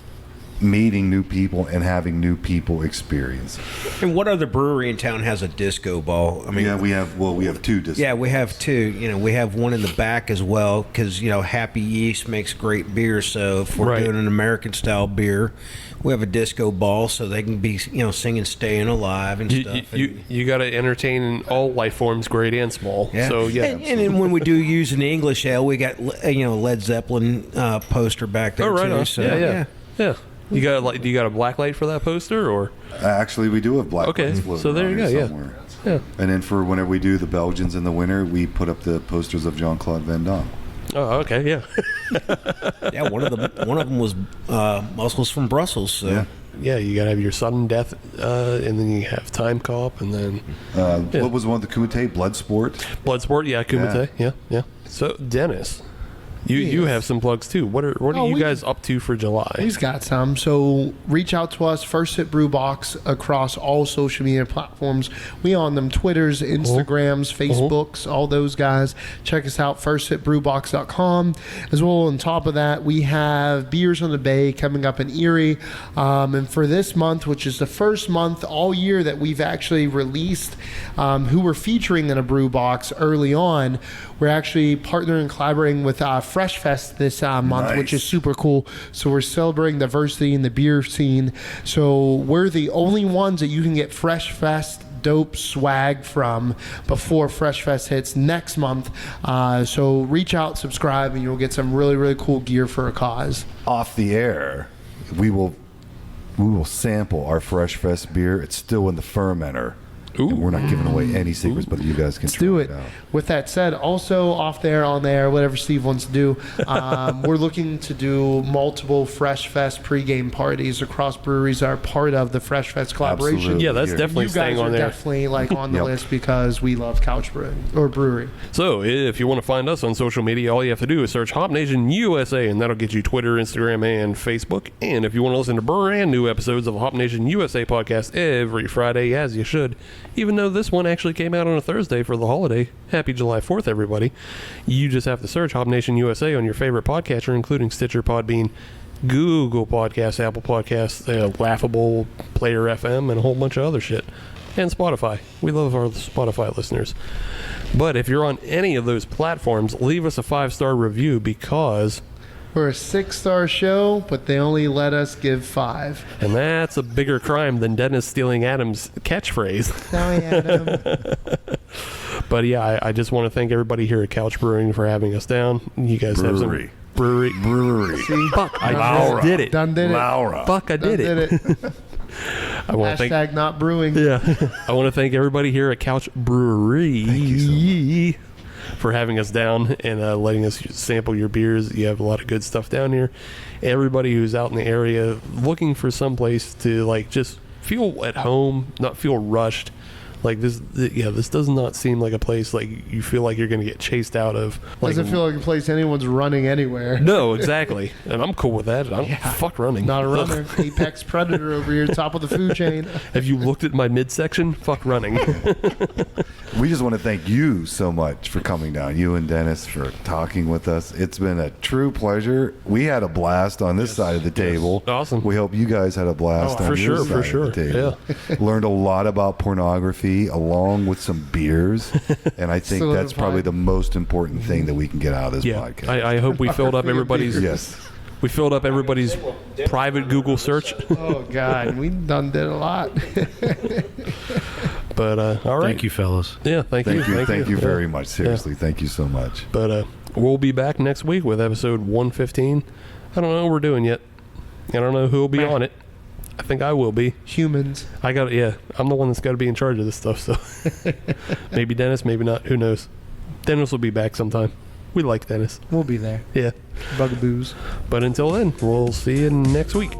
meeting new people and having new people experience.
And what other brewery in town has a disco ball? I mean,
Yeah, we have 2 discs.
yeah, we have 2. We have one in the back as well because Happy Yeast makes great beer. So if we're
Right.
doing an American style beer, we have a disco ball so they can be singing "Staying Alive" and stuff.
You got to entertain all life forms, great and small.
Yeah.
So yeah,
and then when we do use an English ale, we got Led Zeppelin poster back there
Oh, right
too.
on.
So
Yeah. You got do you got a black light for that poster or?
Actually, we do have black
Okay,
lights floating
so there
around
you
here
go,
somewhere.
Yeah.
And then for whenever we do the Belgians in the winter, we put up the posters of Jean-Claude Van Damme.
Oh, okay, yeah.
Yeah, one of them was muscles from Brussels. So.
Yeah.
Yeah, you gotta have your sudden death, and then you have time cop, and then
What was one of the Kumite? Bloodsport?
Bloodsport. Yeah, Kumite. Yeah. So Dennis, you have some plugs too. What are you guys up to for July?
He's got some. So reach out to us, First Sip Brew Box, across all social media platforms. We on them, Twitters, Instagrams, Facebooks, all those guys. Check us out, firstsipbrewbox.com. As well, on top of that, we have Beers on the Bay coming up in Erie. And for this month, which is the first month all year that we've actually released who we're featuring in a brew box early on, we're actually partnering and collaborating with Fresh Fest this month, which is super cool. So we're celebrating diversity in the beer scene. So we're the only ones that you can get Fresh Fest dope swag from before Fresh Fest hits next month. So reach out, subscribe, and you'll get some really, really cool gear for a cause.
Off the air, we will sample our Fresh Fest beer. It's still in the fermenter.
Ooh.
And we're not giving away any secrets, but you guys can
Let's
try
do it.
out.
With that said, also off there, on there, whatever Steve wants to do, we're looking to do multiple Fresh Fest pregame parties across breweries that are part of the Fresh Fest collaboration.
Absolutely.
Yeah, that's
Here.
definitely
You
staying
guys are
on there.
definitely on the
Yep.
list because we love Couch Brewing or Brewery.
So if you want to find us on social media, all you have to do is search Hop Nation USA, and that'll get you Twitter, Instagram, and Facebook. And if you want to listen to brand new episodes of the Hop Nation USA podcast every Friday, as you should, even though this one actually came out on a Thursday for the holiday, happy July 4th, everybody. You just have to search Hop Nation USA on your favorite podcatcher, including Stitcher, Podbean, Google Podcasts, Apple Podcasts, Laughable, Player FM, and a whole bunch of other shit. And Spotify. We love our Spotify listeners. But if you're on any of those platforms, leave us a 5-star review because...
We're a 6-star show, but they only let us give 5.
And that's a bigger crime than Dennis stealing Adam's catchphrase.
Sorry, Adam.
But yeah, I just want to thank everybody here at Couch Brewing for having us down. You guys have some...
Brewery.
Fuck, I
Laura.
just did it.
Done did it.
Laura.
Fuck, I did it. I want to
Hashtag
thank...
not brewing.
Yeah. I want to thank everybody here at Couch Brewery.
Thank you so
for having us down and letting us sample your beers. You have a lot of good stuff down here. Everybody who's out in the area looking for some place to just feel at home, not feel rushed. This does not seem like a place you feel like you're going to get chased out of.
Doesn't feel like a place anyone's running anywhere.
No, exactly. And I'm cool with that. I don't fuck running.
Not a runner. Apex predator over here, top of the food chain.
Have you looked at my midsection? Fuck running.
We just want to thank you so much for coming down, you and Dennis, for talking with us. It's been a true pleasure. We had a blast on this side of the table.
Awesome.
We hope you guys had a blast on
for
your
sure,
side
for sure.
of the table. Learned a lot about pornography along with some beers, and I think that's probably the most important thing that we can get out of this podcast.
I hope we filled up everybody's...
Yes.
We filled up everybody's private Google search.
Oh, God. We done did a lot.
But, all right.
Thank you, fellas.
Yeah, thank you.
Thank you very much. Seriously, thank you so much.
But we'll be back next week with episode 115. I don't know what we're doing yet. I don't know who will be on it. I think I will be.
Humans.
I'm the one that's got to be in charge of this stuff, so maybe Dennis, maybe not. Who knows? Dennis will be back sometime. We like Dennis.
We'll be there.
Yeah.
Bugaboos.
But until then, we'll see you next week.